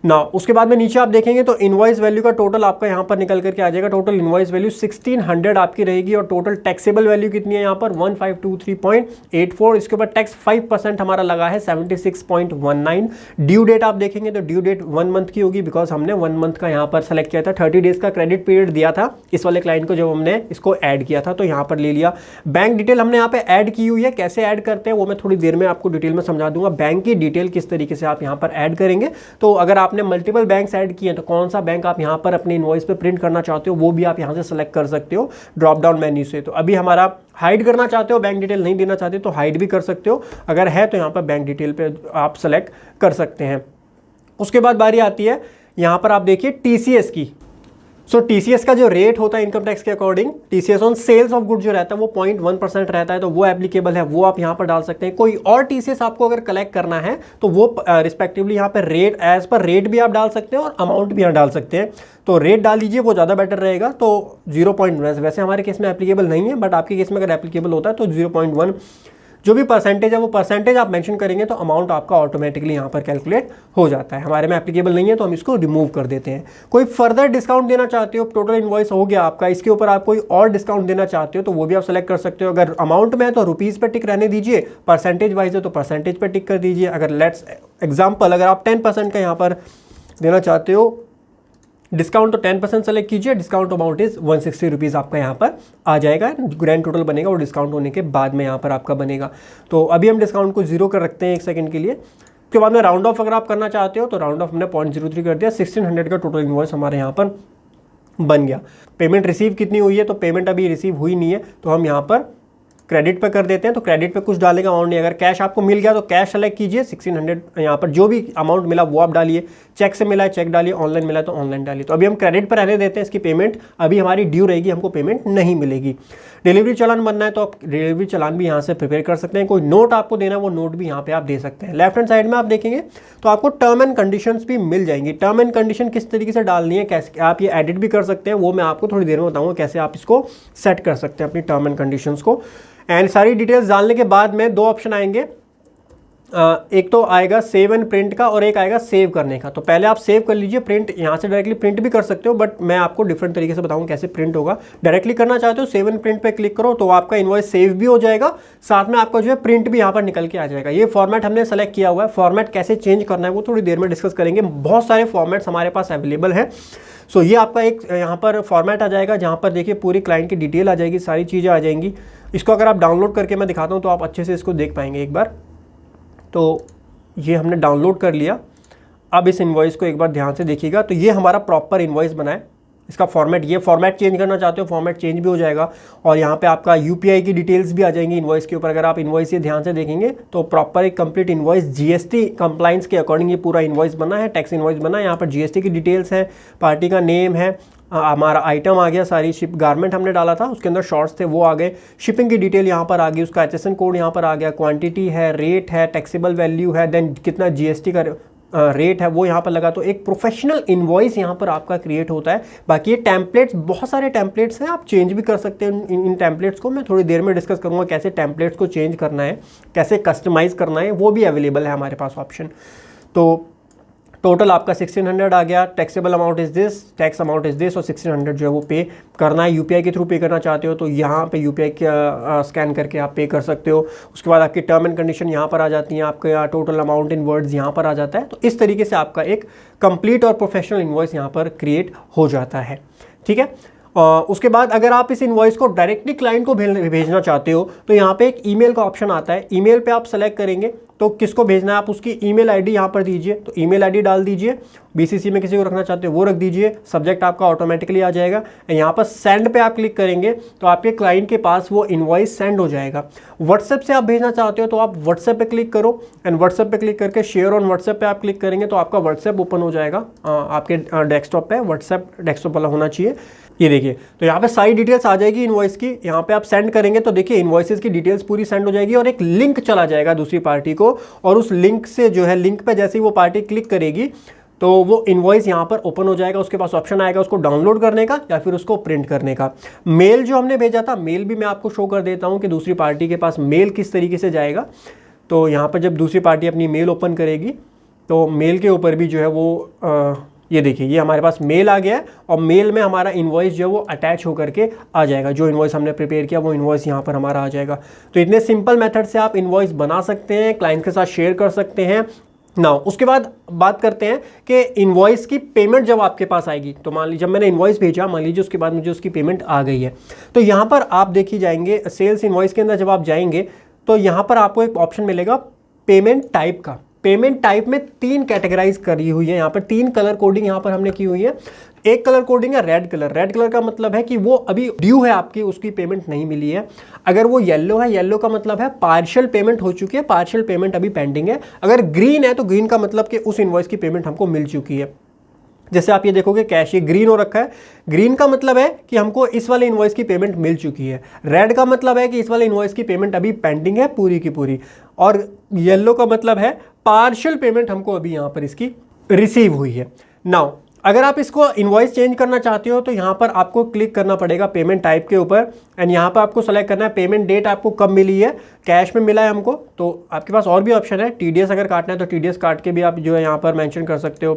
ना। उसके बाद में नीचे आप देखेंगे तो इनवॉइस वैल्यू का टोटल आपका यहाँ पर निकल करके आ जाएगा। टोटल इनवॉइस वैल्यू 1600 आपकी रहेगी और टोटल टैक्सेबल वैल्यू कितनी है यहाँ पर 1523.84। इसके ऊपर टैक्स 5% हमारा लगा है 76.19। ड्यू डेट आप देखेंगे तो ड्यू डेट 1 मंथ की होगी, बिकॉज हमने 1 मंथ का यहाँ पर सेलेक्ट किया था। 30 डेज का क्रेडिट पीरियड दिया था इस वाले क्लाइंट को जब हमने इसको ऐड किया था, तो यहाँ पर ले लिया। बैंक डिटेल हमने यहाँ पे ऐड की हुई है, कैसे ऐड करते हैं वो मैं थोड़ी देर में आपको डिटेल में समझा दूंगा। बैंक की डिटेल किस तरीके से आप यहाँ पर ऐड करेंगे, तो अगर आपने मल्टीपल बैंक्स ऐड किए हैं तो कौन सा बैंक आप यहाँ पर अपने इनवॉइस पे प्रिंट करना चाहते हो वो भी आप यहाँ से सेलेक्ट कर सकते हो ड्रॉप डाउन मेन्यू से। तो अभी हमारा हाइड करना चाहते हो, बैंक डिटेल नहीं देना चाहते तो हाइड भी कर सकते हो, अगर है तो यहाँ पर बैंक डिटेल पे आप सेलेक्ट कर सकते हैं। उसके बाद बारी आती है यहाँ पर आप देखिए टीसीएस की। सो टीसीएस का जो रेट होता है इनकम टैक्स के according, TCS on sales of good जो रहता है वो 0.1% रहता है, तो वो एप्लीकेबल है, वो आप यहाँ पर डाल सकते हैं। कोई और टीसीएस आपको अगर कलेक्ट करना है तो वो रिस्पेक्टिवली यहाँ पर रेट, एज पर रेट भी आप डाल सकते हैं और अमाउंट भी यहाँ डाल सकते हैं। तो रेट डाल दीजिए, वो ज़्यादा बेटर रहेगा। तो 0.1 वैसे हमारे केस में एप्लीकेबल नहीं है, बट आपके केस में अगर एप्लीकेबल होता है तो 0.1 जो भी परसेंटेज है वो परसेंटेज आप मेंशन करेंगे तो अमाउंट आपका ऑटोमेटिकली यहाँ पर कैलकुलेट हो जाता है। हमारे में एप्लीकेबल नहीं है तो हम इसको रिमूव कर देते हैं। कोई फर्दर डिस्काउंट देना चाहते हो, टोटल इनवॉइस हो गया आपका, इसके ऊपर आप कोई और डिस्काउंट देना चाहते हो तो वो भी आप सेलेक्ट कर सकते हो। अगर अमाउंट में है तो रुपीज़ पर टिक रहने दीजिए, परसेंटेज वाइज है तो परसेंटेज पर टिक कर दीजिए। अगर लेट्स एग्जाम्पल अगर आप 10% का यहाँ पर देना चाहते हो डिस्काउंट तो 10% सेलेक्ट कीजिए, डिस्काउंट अमाउंट इज 160 रुपीज़ आपका यहाँ पर आ जाएगा। ग्रैंड टोटल बनेगा और डिस्काउंट होने के बाद में यहाँ पर आपका बनेगा। तो अभी हम डिस्काउंट को 0 कर रखते हैं 1 सेकंड के लिए। उसके बाद में राउंड ऑफ अगर आप करना चाहते हो तो राउंड ऑफ हमने 0.03 कर दिया। 1600 का टोटल इनवॉइस हमारे यहाँ पर बन गया। पेमेंट रिसीव कितनी हुई है, तो पेमेंट अभी रिसीव हुई नहीं है, तो हम यहाँ पर क्रेडिट पे कर देते हैं। तो क्रेडिट पे कुछ डालने का अमाउंट नहीं, अगर कैश आपको मिल गया तो कैश सेलेक्ट कीजिए, 1600 यहाँ पर जो भी अमाउंट मिला वो आप डालिए। चेक से मिला है चेक डालिए, ऑनलाइन मिला है तो ऑनलाइन डालिए। तो अभी हम क्रेडिट पर रहने देते हैं, इसकी पेमेंट अभी हमारी ड्यू रहेगी, हमको पेमेंट नहीं मिलेगी। डिलीवरी चालान बनना है तो आप डिलीवरी चालान भी यहाँ से प्रिपेयर कर सकते हैं। कोई नोट आपको देना है वो नोट भी यहाँ पे आप दे सकते हैं। लेफ्ट हैंड साइड में आप देखेंगे तो आपको टर्म एंड कंडीशंस भी मिल जाएंगी। टर्म एंड कंडीशन किस तरीके से डालनी है, कैसे आप ये एडिट भी कर सकते हैं, वो मैं आपको थोड़ी देर में बताऊँगा कैसे आप इसको सेट कर सकते हैं अपनी टर्म एंड कंडीशंस को। एंड सारी डिटेल्स डालने के बाद में 2 ऑप्शन आएंगे, एक तो आएगा सेव एंड प्रिंट का और एक आएगा सेव करने का। तो पहले आप सेव कर लीजिए, प्रिंट यहाँ से डायरेक्टली प्रिंट भी कर सकते हो, बट मैं आपको डिफरेंट तरीके से बताऊँ कैसे प्रिंट होगा। डायरेक्टली करना चाहते हो सेव एंड प्रिंट पे क्लिक करो तो आपका इनवॉइस सेव भी हो जाएगा, साथ में आपका जो है प्रिंट भी यहाँ पर निकल के आ जाएगा। ये फॉर्मेट हमने सेलेक्ट किया हुआ है, फॉर्मेट कैसे चेंज करना है वो थोड़ी देर में डिस्कस करेंगे। बहुत सारे फॉर्मेट्स हमारे पास अवेलेबल है। सो ये आपका एक यहाँ पर फॉर्मेट आ जाएगा जहाँ पर देखिए पूरी क्लाइंट की डिटेल आ जाएगी, सारी चीज़ें आ जाएंगी। इसको अगर आप डाउनलोड करके मैं दिखाता हूँ तो आप अच्छे से इसको देख पाएंगे एक बार। तो ये हमने डाउनलोड कर लिया। अब इस इनवॉइस को एक बार ध्यान से देखिएगा, तो ये हमारा प्रॉपर इनवॉइस बना है। इसका फॉर्मेट, ये फॉर्मेट चेंज करना चाहते हो फॉर्मेट चेंज भी हो जाएगा, और यहाँ पे आपका यूपीआई की डिटेल्स भी आ जाएंगी इनवॉइस के ऊपर। अगर आप इनवॉइस ये ध्यान से देखेंगे तो प्रॉपर एक कंप्लीट इनवॉइस जीएसटी कंप्लाइंस के अकॉर्डिंग ये पूरा इनवॉइस बना है, टैक्स इनवॉइस बना है। यहाँ पर जीएसटी की डिटेल्स है, पार्टी का नेम है, हमारा आइटम आ गया, सारी शिप गारमेंट हमने डाला था उसके अंदर शॉर्ट्स थे वो आ गए, शिपिंग की डिटेल यहाँ पर आ गई, उसका HSN कोड यहाँ पर आ गया, क्वांटिटी है, रेट है, टैक्सेबल वैल्यू है, देन कितना जीएसटी का रेट है वो यहाँ पर लगा। तो एक प्रोफेशनल इनवॉइस यहाँ पर आपका क्रिएट होता है। बाकी ये टेम्पलेट्स, बहुत सारे टेम्पलेट्स हैं, आप चेंज भी कर सकते हैं इन टेम्पलेट्स को। मैं थोड़ी देर में डिस्कस करूँगा कैसे टेम्पलेट्स को चेंज करना है, कैसे कस्टमाइज़ करना है, वो भी अवेलेबल है हमारे पास ऑप्शन। तो टोटल आपका 1600 आ गया, taxable amount is this, tax amount is this, और 1600 जो है वो पे करना है। यूपीआई के थ्रू पे करना चाहते हो तो यहाँ पे यूपीआई का स्कैन करके आप पे कर सकते हो। उसके बाद आपकी टर्म एंड कंडीशन यहाँ पर आ जाती हैं, आपका टोटल अमाउंट इन वर्ड्स यहाँ पर आ जाता है। तो इस तरीके से आपका एक कंप्लीट और प्रोफेशनल इनवॉइस यहाँ पर क्रिएट हो जाता है। ठीक है, उसके बाद अगर आप इस इनवॉइस को डायरेक्टली क्लाइंट को भेजना चाहते हो तो यहाँ पे एक ईमेल का ऑप्शन आता है। ईमेल पे आप सेलेक्ट करेंगे तो किसको भेजना है, आप उसकी ईमेल आईडी यहाँ पर दीजिए। तो ईमेल आईडी डाल दीजिए, बीसीसी में किसी को रखना चाहते हो वो रख दीजिए, सब्जेक्ट आपका ऑटोमेटिकली आ जाएगा। यहाँ पर सेंड पे आप क्लिक करेंगे तो आपके क्लाइंट के पास वो इनवॉइस सेंड हो जाएगा। व्हाट्सएप से आप भेजना चाहते हो तो आप व्हाट्सएप पे क्लिक करो, एंड व्हाट्सएप पे क्लिक करके शेयर ऑन व्हाट्सएप पे आप क्लिक करेंगे तो आपका व्हाट्सएप ओपन हो जाएगा। आपके डेस्कटॉप पे व्हाट्सएप डेस्कटॉप वाला होना चाहिए। ये देखिए, तो यहाँ पे सारी डिटेल्स आ जाएगी इनवॉइस की। यहाँ पे आप सेंड करेंगे तो देखिए इनवॉइसेस की डिटेल्स पूरी सेंड हो जाएगी, और एक लिंक चला जाएगा दूसरी पार्टी को, और उस लिंक से जो है, लिंक पे जैसे ही वो पार्टी क्लिक करेगी तो वो इनवॉइस यहाँ पर ओपन हो जाएगा। उसके पास ऑप्शन आएगा उसको डाउनलोड करने का या फिर उसको प्रिंट करने का। मेल जो हमने भेजा था, मेल भी मैं आपको शो कर देता हूँ कि दूसरी पार्टी के पास मेल किस तरीके से जाएगा। तो यहाँ पर जब दूसरी पार्टी अपनी मेल ओपन करेगी तो मेल के ऊपर भी जो है वो ये देखिए, ये हमारे पास मेल आ गया है, और मेल में हमारा इनवॉइस जो है वो अटैच होकर के आ जाएगा। जो इनवॉइस हमने प्रिपेयर किया वो इनवॉइस यहाँ पर हमारा आ जाएगा। तो इतने सिंपल मेथड से आप इनवॉइस बना सकते हैं, क्लाइंट के साथ शेयर कर सकते हैं। नाउ उसके बाद बात करते हैं कि इनवॉइस की पेमेंट जब आपके पास आएगी, तो मान लीजिए जब मैंने इनवॉइस भेजा, मान लीजिए उसके बाद मुझे उसकी पेमेंट आ गई है, तो यहाँ पर आप देखिए जाएंगे सेल्स इनवॉइस के अंदर जब आप जाएंगे तो यहाँ पर आपको एक ऑप्शन मिलेगा पेमेंट टाइप का। पेमेंट टाइप में 3 कैटेगराइज करी हुई है, यहाँ पर 3 कलर कोडिंग यहाँ पर हमने की हुई है। एक कलर कोडिंग है रेड कलर। रेड कलर का मतलब है कि वो अभी ड्यू है आपकी, उसकी पेमेंट नहीं मिली है। अगर वो येलो है, येलो का मतलब है पार्शियल पेमेंट हो चुकी है, पार्शियल पेमेंट अभी पेंडिंग है। अगर ग्रीन है तो ग्रीन का मतलब कि उस इनवॉइस की पेमेंट हमको मिल चुकी है। जैसे आप ये देखोगे कैश ये ग्रीन हो रखा है, ग्रीन का मतलब है कि हमको इस वाले इनवॉइस की पेमेंट मिल चुकी है, रेड का मतलब है कि इस वाले इनवॉइस की पेमेंट अभी पेंडिंग है पूरी की पूरी, और येलो का मतलब है पार्शियल पेमेंट हमको अभी यहाँ पर इसकी रिसीव हुई है। नाउ अगर आप इसको इनवॉइस चेंज करना चाहते हो तो यहाँ पर आपको क्लिक करना पड़ेगा पेमेंट टाइप के ऊपर, एंड यहाँ पर आपको सेलेक्ट करना है पेमेंट डेट आपको कब मिली है, कैश में मिला है हमको, तो आपके पास और भी ऑप्शन है, टीडीएस अगर काटना है तो टीडीएस काट के भी आप जो है यहाँ पर मेंशन कर सकते हो,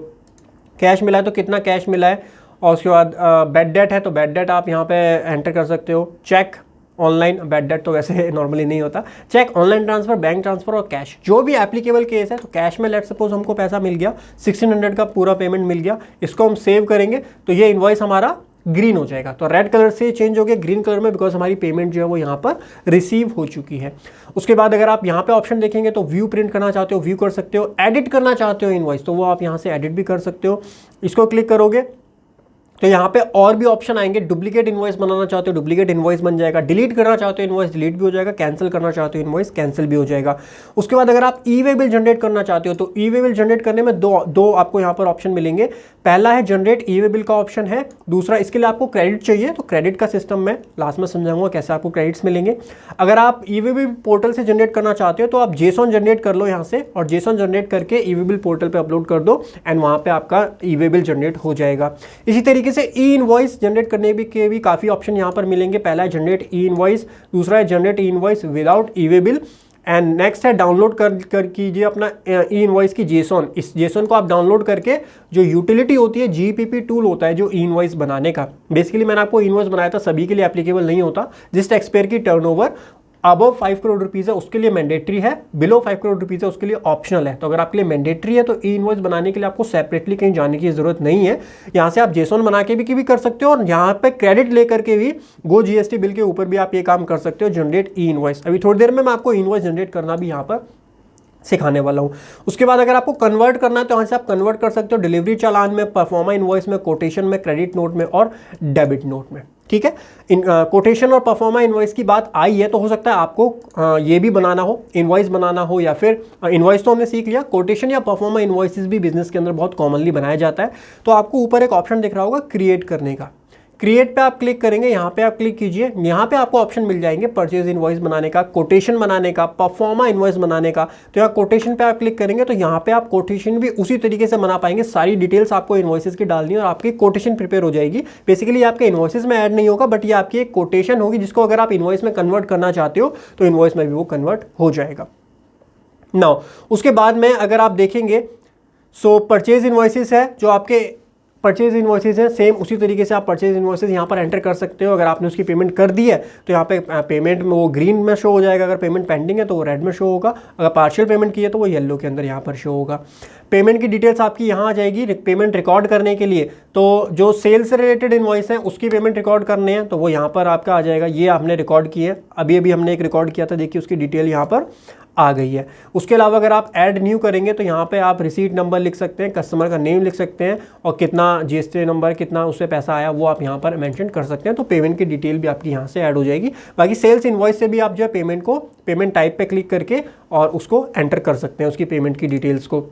कैश मिला है तो कितना कैश मिला है, और उसके बाद बैड डेट है तो बैड डेट आप यहाँ पे एंटर कर सकते हो, चेक ऑनलाइन, बैड डेट तो वैसे नॉर्मली नहीं होता, cheque online transfer, bank transfer और कैश, जो भी एप्लीकेबल केस है। तो कैश में लेट सपोज हमको पैसा मिल गया 1600 का पूरा पेमेंट मिल गया, इसको हम सेव करेंगे तो ये इनवॉइस हमारा ग्रीन हो जाएगा, तो रेड कलर से चेंज हो गया ग्रीन कलर में, बिकॉज हमारी पेमेंट जो है वो यहाँ पर रिसीव हो चुकी है। उसके बाद अगर आप यहाँ पे ऑप्शन देखेंगे तो व्यू प्रिंट करना चाहते हो व्यू कर सकते हो, एडिट करना चाहते हो इनवॉइस तो वो आप यहाँ से एडिट भी कर सकते हो, इसको क्लिक करोगे तो यहाँ पे और भी ऑप्शन आएंगे, डुप्लीकेट इनवॉइस बनाना चाहते हो डुप्लीकेट इनवॉइस बन जाएगा, डिलीट करना चाहते हो इनवॉइस डिलीट भी हो जाएगा, कैंसिल करना चाहते हो इनवॉइस कैंसिल भी हो जाएगा। उसके बाद अगर आप ई वे बिल जनरेट करना चाहते हो तो ई वे बिल जनरेट करने में दो आपको यहाँ पर ऑप्शन मिलेंगे, पहला है जनरेट ई वे बिल का ऑप्शन है, दूसरा इसके लिए आपको क्रेडिट चाहिए, तो क्रेडिट का सिस्टम मैं लास्ट में समझाऊंगा कैसे आपको क्रेडिट्स मिलेंगे। अगर आप ई वे बिल पोर्टल से जनरेट करना चाहते हो तो आप जेसॉन जनरेट कर लो यहाँ से, और जेसॉन जनरेट करके ई वे बिल पोर्टल पे अपलोड कर दो एंड वहाँ पे आपका ई वे बिल जनरेट हो जाएगा। इसी तरीके से ई इनवॉइस जनरेट करने के भी काफ़ी ऑप्शन यहाँ पर मिलेंगे, पहला है जनरेट ई इनवॉइस, दूसरा है generate E invoice without E way bill, and next है डाउनलोड कर कीजिए अपना ई इनवॉइस की जेसॉन, इस जेसॉन को आप डाउनलोड करके जो यूटिलिटी होती है जीपीपी टूल होता है जो ई इनवॉइस बनाने का, बेसिकली मैंने आपको ई इनवॉइस बनाया था, सभी के लिए एप्लीकेबल नहीं होता, जिस टैक्स पेयर की टर्नओवर अबव 5 करोड़ रुपीज़ है उसके लिए मैंडेटरी है, बिलो 5 करोड़ रुपीज़ है उसके लिए ऑप्शनल है। तो अगर आपके लिए मैंडेटरी है तो ई इनवॉइस बनाने के लिए आपको सेपरेटली कहीं जाने की जरूरत नहीं है, यहाँ से आप जेसॉन बना के भी कर सकते हो, और यहाँ पे क्रेडिट लेकर के भी गो जीएसटी बिल के ऊपर भी आप ये काम कर सकते हो, जनरेट ई इनवॉइस। अभी थोड़ी देर में मैं आपको ई इनवॉइस जनरेट करना भी यहाँ पर सिखाने वाला हूँ। उसके बाद अगर आपको कन्वर्ट करना है तो यहाँ से आप कन्वर्ट कर सकते हो डिलीवरी चालान में, परफॉर्मा इनवॉइस में, कोटेशन में, क्रेडिट नोट में और डेबिट नोट में। ठीक है, इन कोटेशन और परफॉर्मा इनवॉइस की बात आई है तो हो सकता है आपको ये भी बनाना हो, इनवॉइस बनाना हो, या फिर इनवॉइस तो हमने सीख लिया, कोटेशन या परफॉर्मा इनवॉइसेस भी बिजनेस के अंदर बहुत कॉमनली बनाया जाता है। तो आपको ऊपर एक ऑप्शन दिख रहा होगा क्रिएट करने का, क्रिएट पे आप क्लिक करेंगे, यहाँ पे आप क्लिक कीजिए, यहाँ पे आपको ऑप्शन मिल जाएंगे परचेज इनवॉइस बनाने का, कोटेशन बनाने का, परफॉर्मा इनवॉइस बनाने का। तो यहाँ कोटेशन पे आप क्लिक करेंगे तो यहाँ पे आप कोटेशन भी उसी तरीके से बना पाएंगे, सारी डिटेल्स आपको इनवॉइसेस की डालनी है और आपकी कोटेशन प्रिपेयर हो जाएगी। बेसिकली आपके इनवॉइसेस में ऐड नहीं होगा, बट ये आपकी एक कोटेशन होगी जिसको अगर आप इनवॉइस में कन्वर्ट करना चाहते हो तो इनवॉइस में भी वो कन्वर्ट हो जाएगा। नाउ उसके बाद में अगर आप देखेंगे सो परचेज इनवॉइसेस है, जो आपके परचेज इनवॉइसेस है, सेम उसी तरीके से आप परचेज इनवॉइसेस यहाँ पर एंटर कर सकते हो। अगर आपने उसकी पेमेंट कर दी है तो यहाँ पे पेमेंट में वो ग्रीन में शो हो जाएगा, अगर पेमेंट पेंडिंग है तो वो रेड में शो होगा, अगर पार्शियल पेमेंट की है तो वो येलो के अंदर यहाँ पर शो होगा। पेमेंट की डिटेल्स आपकी यहाँ आ जाएगी। पेमेंट रिकॉर्ड करने के लिए तो जो सेल्स से रिलेटेड इनवॉइस है उसकी पेमेंट रिकॉर्ड करने हैं तो वो यहाँ पर आपका आ जाएगा, ये आपने रिकॉर्ड की है, अभी हमने एक रिकॉर्ड किया था, देखिए उसकी डिटेल यहाँ पर आ गई है। उसके अलावा अगर आप ऐड न्यू करेंगे तो यहाँ पे आप रिसीट नंबर लिख सकते हैं, कस्टमर का नेम लिख सकते हैं और कितना जीएसटी नंबर, कितना उससे पैसा आया वो आप यहाँ पर मेंशन कर सकते हैं। तो पेमेंट की डिटेल भी आपकी यहाँ से ऐड हो जाएगी। बाकी सेल्स इनवॉइस से भी आप जो है पेमेंट टाइप पे क्लिक करके और उसको एंटर कर सकते हैं, उसकी पेमेंट की डिटेल्स को।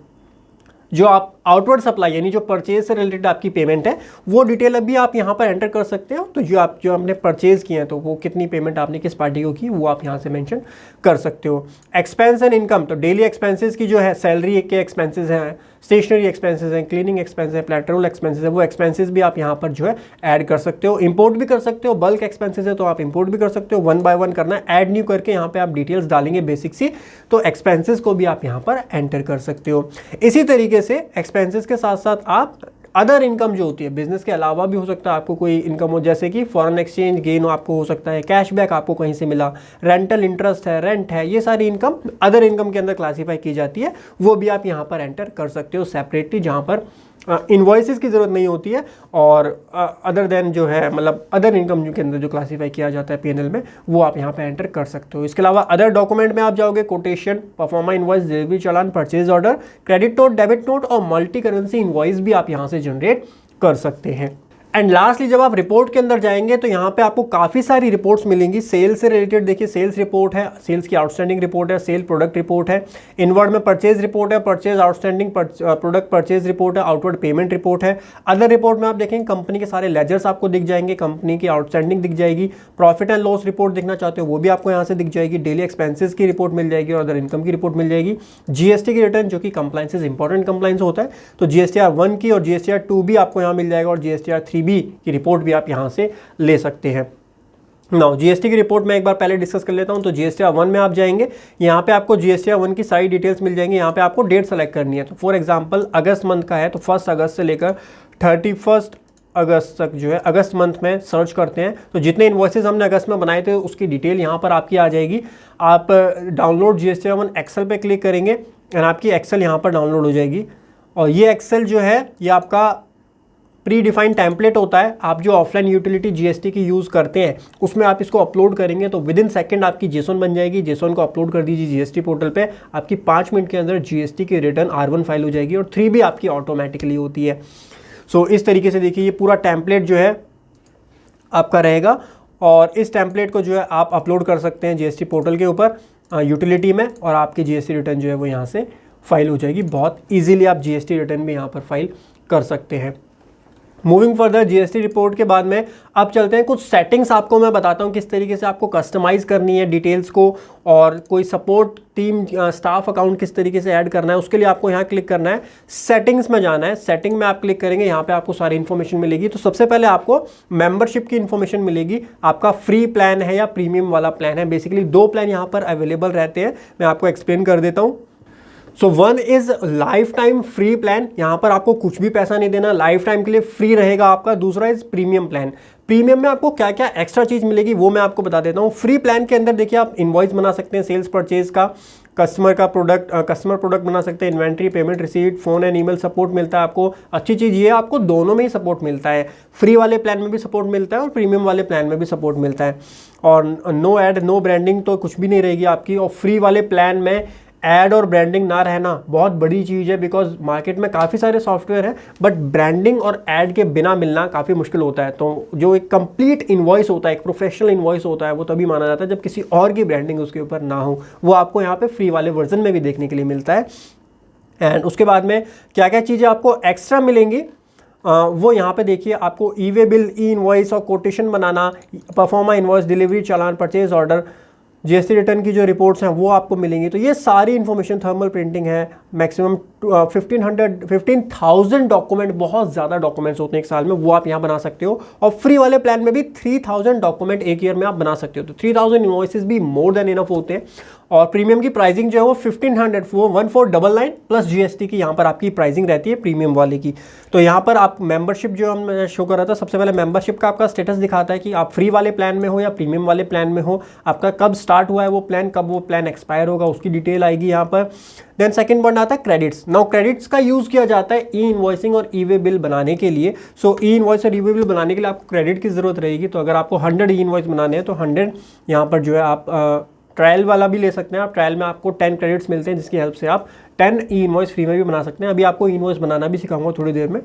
जो आप आउटवर्ड सप्लाई यानी जो परचेज से रिलेटेड आपकी पेमेंट है वो डिटेल अभी आप यहाँ पर एंटर कर सकते हो। तो जो आपने परचेज किए हैं तो वो कितनी पेमेंट आपने किस पार्टी को की वो आप यहाँ से मेंशन कर सकते हो। एक्सपेंस एंड इनकम, तो डेली एक्सपेंसेस की जो है सैलरी के एक्सपेंसेस हैं, स्टेशनरी एक्सपेंसेस हैं, क्लीनिंग एक्सपेंसेस हैं, पेट्रोल एक्सपेंसेस है, वो एक्सपेंसेस भी आप यहाँ पर जो है ऐड कर सकते हो। इंपोर्ट भी कर सकते हो, बल्क एक्सपेंसेस है तो आप इंपोर्ट भी कर सकते हो। 1 बाय 1 करना है, ऐड न्यू करके यहाँ पे आप डिटेल्स डालेंगे बेसिक सी, तो एक्सपेंसेस को भी आप यहाँ पर एंटर कर सकते हो। इसी तरीके से एक्सपेंसेस के साथ साथ आप अदर इनकम जो होती है बिजनेस के अलावा भी हो सकता है आपको कोई इनकम हो, जैसे कि फॉरेन एक्सचेंज गेन आपको हो सकता है, कैशबैक आपको कहीं से मिला, रेंटल इंटरेस्ट है, रेंट है, ये सारी इनकम अदर इनकम के अंदर क्लासीफाई की जाती है, वो भी आप यहाँ पर एंटर कर सकते हो सेपरेटली, जहाँ पर इनवॉइसेस की ज़रूरत नहीं होती है और अदर देन जो है मतलब अदर इनकम के अंदर जो क्लासीफाई किया जाता है पीएनएल में वो आप यहाँ पे एंटर कर सकते हो। इसके अलावा अदर डॉक्यूमेंट में आप जाओगे, कोटेशन, परफॉर्मा इनवॉइस, डिलीवरी चालान, purchase order, credit note, debit note और मल्टी करेंसी इनवॉइस भी आप यहाँ से जनरेट कर सकते हैं। एंड लास्टली जब आप रिपोर्ट के अंदर जाएंगे तो यहाँ पे आपको काफ़ी सारी रिपोर्ट्स मिलेंगी सेल्स से रिलेटेड। देखिए सेल्स रिपोर्ट है, सेल्स की आउटस्टैंडिंग रिपोर्ट है, सेल प्रोडक्ट रिपोर्ट है, इनवर्ड में परचेज रिपोर्ट है, purchase outstanding product purchase report है, आउटवर्ड पेमेंट रिपोर्ट है। अदर रिपोर्ट में आप देखेंगे कंपनी के सारे लेजर्स आपको दिख जाएंगे, कंपनी की आउटस्टैंडिंग दिख जाएगी, प्रॉफिट एंड लॉस रिपोर्ट देखना चाहते हो वो भी आपको यहाँ से दिख जाएगी, डेली एक्सपेंसेस की रिपोर्ट मिल जाएगी और अदर इनकम की रिपोर्ट मिल जाएगी, जीएसटी की रिटर्न जो कि कंप्लाइंसेस इंपॉर्टेंट कंप्लाइंस होता है तो जीएसटीआर 1 की और जीएसटीआर 2 भी आपको यहाँ मिल जाएगा और जीएसटीआर 3B की रिपोर्ट भी आप यहाँ से ले सकते हैं। नाउ जीएसटी की रिपोर्ट मैं एक बार पहले डिस्कस कर लेता हूँ। तो जीएसटीआर 1 में आप जाएंगे, यहाँ पे आपको जीएसटीआर 1 की सारी डिटेल्स मिल जाएंगी। यहाँ पे आपको डेट सेलेक्ट करनी है। तो फॉर एग्जांपल अगस्त मंथ का है तो 1 अगस्त से लेकर 31 अगस्त तक जो है अगस्त मंथ में सर्च करते हैं तो जितने इन्वॉइसेस हमने अगस्त में बनाए थे उसकी डिटेल यहाँ पर आपकी आ जाएगी। आप डाउनलोड जीएसटीआर 1 एक्सेल पे क्लिक करेंगे एंड आपकी एक्सेल यहाँ पर डाउनलोड हो जाएगी। और ये एक्सेल जो है ये आपका प्री डिफाइंड टेम्पलेट होता है। आप जो ऑफलाइन यूटिलिटी जीएसटी की यूज़ करते हैं उसमें आप इसको अपलोड करेंगे तो विद इन सेकेंड आपकी जेसोन बन जाएगी। जेसोन को अपलोड कर दीजिए जीएसटी पोर्टल पे, आपकी 5 मिनट के अंदर जीएसटी की रिटर्न R1 फाइल हो जाएगी और 3 भी आपकी ऑटोमेटिकली होती है। सो इस तरीके से देखिए ये पूरा टेम्पलेट जो है आपका रहेगा और इस टेम्पलेट को जो है आप अपलोड कर सकते हैं जीएसटी पोर्टल के ऊपर यूटिलिटी में और आपकी जीएसटी रिटर्न जो है वो यहाँ से फाइल हो जाएगी। बहुत ईजिली आप जीएसटी रिटर्न भी यहाँ पर फाइल कर सकते हैं। मूविंग फर्दर जीएसटी रिपोर्ट के बाद में अब चलते हैं कुछ सेटिंग्स आपको मैं बताता हूँ किस तरीके से आपको कस्टमाइज़ करनी है डिटेल्स को और कोई सपोर्ट टीम स्टाफ अकाउंट किस तरीके से ऐड करना है। उसके लिए आपको यहाँ क्लिक करना है, सेटिंग्स में जाना है। सेटिंग में आप क्लिक करेंगे, यहाँ पे आपको सारी इन्फॉर्मेशन मिलेगी। तो सबसे पहले आपको मेंबरशिप की इन्फॉर्मेशन मिलेगी, आपका फ्री प्लान है या प्रीमियम वाला प्लान है। बेसिकली 2 प्लान यहाँ पर अवेलेबल रहते हैं, मैं आपको एक्सप्लेन कर देता हूँ। सो 1 is life time free plan, यहाँ पर आपको कुछ भी पैसा नहीं देना, लाइफ टाइम के लिए फ्री रहेगा आपका। दूसरा इज प्रीमियम प्लान। प्रीमियम में आपको क्या क्या एक्स्ट्रा चीज़ मिलेगी वो मैं आपको बता देता हूँ। फ्री प्लान के अंदर देखिए आप इनवॉइस बना सकते हैं सेल्स परचेज का, कस्टमर प्रोडक्ट बना सकते हैं, inventory, payment receipt, phone and email support मिलता है आपको। अच्छी चीज़ ये है आपको दोनों में ही सपोर्ट मिलता है, फ्री वाले प्लान में भी सपोर्ट मिलता है और प्रीमियम वाले प्लान में भी सपोर्ट मिलता है। और नो ऐड नो ब्रांडिंग तो कुछ भी नहीं रहेगी आपकी। और फ्री वाले प्लान में ऐड और ब्रांडिंग ना रहना बहुत बड़ी चीज़ है, बिकॉज मार्केट में काफ़ी सारे सॉफ्टवेयर हैं बट ब्रांडिंग और ऐड के बिना मिलना काफ़ी मुश्किल होता है। तो जो एक कंप्लीट इनवॉइस होता है, एक प्रोफेशनल इनवॉइस होता है, वो तभी माना जाता है जब किसी और की ब्रांडिंग उसके ऊपर ना हो। वो आपको यहाँ पे फ्री वाले वर्जन में भी देखने के लिए मिलता है। एंड उसके बाद में क्या क्या चीज़ें आपको एक्स्ट्रा मिलेंगी वो यहाँ पे देखिए। आपको ई वे बिल, ई इनवॉइस और कोटेशन बनाना, परफॉर्मा इनवॉइस, डिलीवरी चालान, परचेज ऑर्डर, जीएसटी रिटर्न की जो रिपोर्ट्स हैं वो आपको मिलेंगी। तो ये सारी इन्फॉर्मेशन, थर्मल प्रिंटिंग है, मैक्सिमम 15,000 डॉक्यूमेंट, बहुत ज़्यादा डॉक्यूमेंट्स होते हैं एक साल में, वो आप यहाँ बना सकते हो। और फ्री वाले प्लान में भी 3,000 डॉक्यूमेंट एक ईयर में आप बना सकते हो। तो 3,000 इनवॉइसेस भी मोर देन इनफ होते हैं। और प्रीमियम की प्राइसिंग जो है वो 1499 प्लस जीएसटी की यहाँ पर आपकी प्राइसिंग रहती है प्रीमियम वाले की। तो यहाँ पर आप मेंबरशिप जो हम शो कर रहा था, सबसे पहले मेंबरशिप का आपका स्टेटस दिखाता है कि आप फ्री वाले प्लान में हो या प्रीमियम वाले प्लान में हो, आपका कब स्टार्ट हुआ है वो प्लान, कब वो प्लान एक्सपायर होगा, उसकी डिटेल आएगी यहाँ पर। देन सेकंड पॉइंट आता है क्रेडिट्स। नाउ क्रेडिट्स का यूज़ किया जाता है ई इनवॉइसिंग और ई वे बिल बनाने के लिए। सो ई इनवॉइस और ई वे बिल बनाने के लिए आपको क्रेडिट की ज़रूरत रहेगी। तो अगर आपको 100 ई इनवॉइस बनाने हैं तो 100 यहाँ पर जो है आप ट्रायल वाला भी ले सकते हैं। आप ट्रायल में आपको 10 क्रेडिट्स मिलते हैं जिसकी हेल्प से आप 10 ई इनवॉइस फ्री में भी बना सकते हैं। अभी आपको ई इनवॉइस बनाना भी सिखाऊंगा थोड़ी देर में।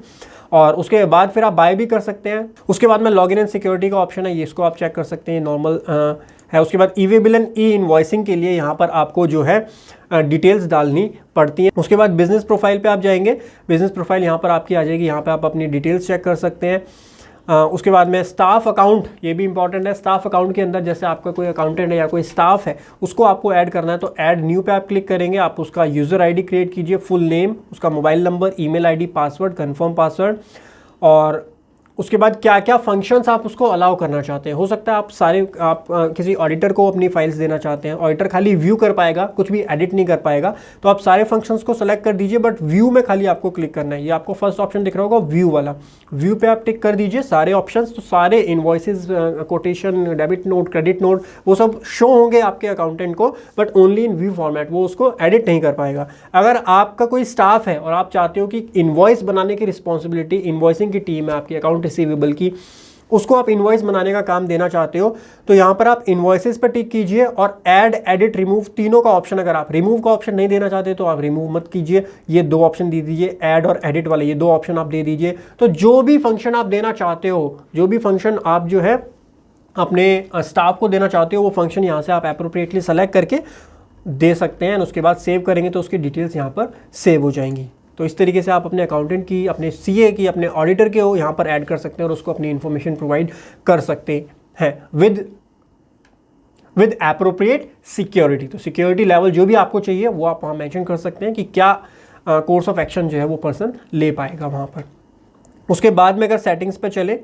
और उसके बाद फिर आप बाय भी कर सकते हैं। उसके बाद में लॉगिन एंड सिक्योरिटी का ऑप्शन है, ये इसको आप चेक कर सकते हैं, नॉर्मल है। उसके बाद E way bill and E invoicing के लिए यहाँ पर आपको जो है डिटेल्स डालनी पड़ती हैं। उसके बाद बिजनेस प्रोफाइल पे आप जाएंगे, बिजनेस प्रोफाइल यहाँ पर आपकी आ जाएगी। यहाँ पे आप अपनी डिटेल्स चेक कर सकते हैं। उसके बाद में स्टाफ अकाउंट, ये भी इंपॉर्टेंट है। स्टाफ अकाउंट के अंदर जैसे आपका कोई अकाउंटेंट है या कोई स्टाफ है उसको आपको ऐड करना है तो ऐड न्यू पे आप क्लिक करेंगे। आप उसका यूज़र आईडी क्रिएट कीजिए, फुल नेम, उसका mobile number, email ID, password, confirm password. और उसके बाद क्या क्या फंक्शंस आप उसको अलाउ करना चाहते हैं। हो सकता है आप किसी ऑडिटर को अपनी फाइल्स देना चाहते हैं, ऑडिटर खाली व्यू कर पाएगा, कुछ भी एडिट नहीं कर पाएगा। तो आप सारे फंक्शंस को सेलेक्ट कर दीजिए, बट व्यू में खाली आपको क्लिक करना है। ये आपको फर्स्ट ऑप्शन दिख रहा होगा व्यू वाला, व्यू पे आप टिक कर दीजिए सारे ऑप्शंस। तो सारे invoices, quotation, debit note, credit note, वो सब शो होंगे आपके अकाउंटेंट को, but only in view format, वो उसको एडिट नहीं कर पाएगा। अगर आपका कोई स्टाफ है और आप चाहते हो कि इनवॉइस बनाने की रिस्पॉन्सिबिलिटी इनवॉइसिंग की टीम है आपकी, अकाउंट रिसीवेबल की, उसको आप इन्वॉइस बनाने का काम देना चाहते हो तो यहाँ पर आप इन्वॉइसेस पर टिक कीजिए और ऐड, एडिट, रिमूव तीनों का ऑप्शन, अगर आप रिमूव का ऑप्शन नहीं देना चाहते तो आप रिमूव मत कीजिए, ये दो ऑप्शन दे दीजिए, ऐड और एडिट वाले ये दो ऑप्शन आप दे दीजिए। तो जो भी फंक्शन आप देना चाहते हो, जो भी फंक्शन आप जो है अपने स्टाफ को देना चाहते हो, वो फंक्शन यहाँ से आप अप्रोप्रिएटली सेलेक्ट करके दे सकते हैं। उसके बाद सेव करेंगे तो उसकी डिटेल्स यहाँ पर सेव हो जाएंगी। तो इस तरीके से आप अपने अकाउंटेंट की, अपने सीए की, अपने ऑडिटर के हो यहाँ पर ऐड कर सकते हैं और उसको अपनी इन्फॉर्मेशन प्रोवाइड कर सकते हैं विद एप्रोप्रिएट सिक्योरिटी। तो सिक्योरिटी लेवल जो भी आपको चाहिए वो आप वहाँ मेंशन कर सकते हैं कि क्या कोर्स ऑफ एक्शन जो है वो पर्सन ले पाएगा वहाँ पर। उसके बाद में अगर सेटिंग्स पे चले,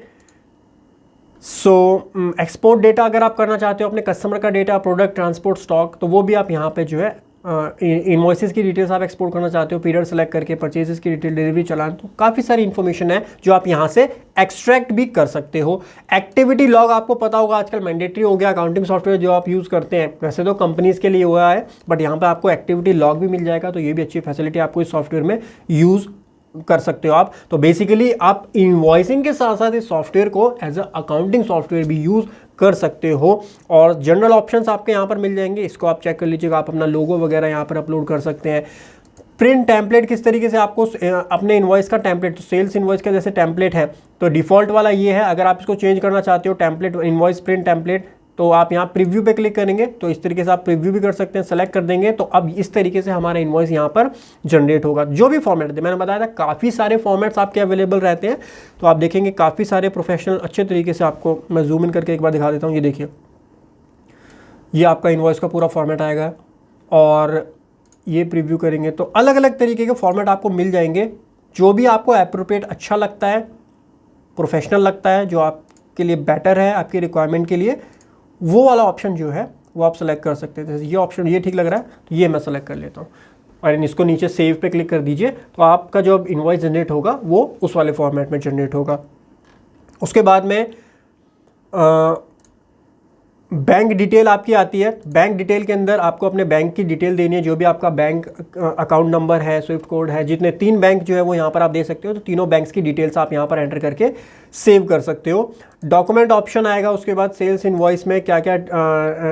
एक्सपोर्ट डेटा अगर आप करना चाहते हो अपने कस्टमर का डेटा, प्रोडक्ट, ट्रांसपोर्ट, स्टॉक, तो वो भी आप यहाँ पे जो है इनवॉइसेस की डिटेल्स आप एक्सपोर्ट करना चाहते हो, पीरियड सेलेक्ट करके, परचेजेस की डिटेल, डिलीवरी चालान, तो काफ़ी सारी इन्फॉर्मेशन है जो आप यहाँ से एक्सट्रैक्ट भी कर सकते हो। एक्टिविटी लॉग आपको पता होगा आजकल मैंडेटरी हो गया, अकाउंटिंग सॉफ्टवेयर जो आप यूज़ करते हैं, वैसे तो कंपनीज़ के लिए हुआ है बट यहाँ पर आपको एक्टिविटी लॉग भी मिल जाएगा। तो ये भी अच्छी फैसिलिटी आपको इस सॉफ्टवेयर में यूज़ कर सकते हो आप। तो बेसिकली आप इनवॉइसिंग के साथ साथ इस सॉफ्टवेयर को एज अ अकाउंटिंग सॉफ्टवेयर भी यूज़ कर सकते हो और जनरल ऑप्शंस आपके यहाँ पर मिल जाएंगे, इसको आप चेक कर लीजिएगा। आप अपना लोगो वगैरह यहाँ पर अपलोड कर सकते हैं। प्रिंट टेम्पलेट, किस तरीके से आपको अपने इनवॉइस का टेम्पलेट, सेल्स इनवॉइस का जैसे टेम्पलेट है तो डिफ़ॉल्ट वाला ये है, अगर आप इसको चेंज करना चाहते हो टेम्पलेट, इनवॉइस प्रिंट टेम्पलेट, तो आप यहाँ प्रीव्यू पे क्लिक करेंगे तो इस तरीके से आप प्रीव्यू भी कर सकते हैं, सेलेक्ट कर देंगे तो अब इस तरीके से हमारा इनवॉइस यहाँ पर जनरेट होगा। जो भी फॉर्मेट थे, मैंने बताया था काफ़ी सारे फॉर्मेट्स आपके अवेलेबल रहते हैं, तो आप देखेंगे काफ़ी सारे प्रोफेशनल अच्छे तरीके से आपको मैं जूम इन करके एक बार दिखा देता हूँ। ये देखिए, ये आपका इनवॉइस का पूरा फॉर्मेट आएगा और ये प्रीव्यू करेंगे तो अलग अलग तरीके के फॉर्मेट आपको मिल जाएंगे। जो भी आपको एप्रोप्रिएट अच्छा लगता है, प्रोफेशनल लगता है, जो आपके लिए बेटर है, आपकी रिक्वायरमेंट के लिए, वो वाला ऑप्शन जो है वो आप सेलेक्ट कर सकते हैं। जैसे ये ऑप्शन ये ठीक लग रहा है तो ये मैं सेलेक्ट कर लेता हूँ और इसको नीचे सेव पे क्लिक कर दीजिए तो आपका जो इनवॉइस जनरेट होगा वो उस वाले फॉर्मेट में जनरेट होगा। उसके बाद में बैंक डिटेल आपकी आती है। बैंक डिटेल के अंदर आपको अपने बैंक की डिटेल देनी है, जो भी आपका बैंक अकाउंट नंबर है, स्विफ्ट कोड है, जितने 3 बैंक जो है वो यहाँ पर आप दे सकते हो, तो तीनों बैंक्स की डिटेल्स आप यहाँ पर एंटर करके सेव कर सकते हो। डॉक्यूमेंट ऑप्शन आएगा, उसके बाद सेल्स इनवॉइस में क्या क्या,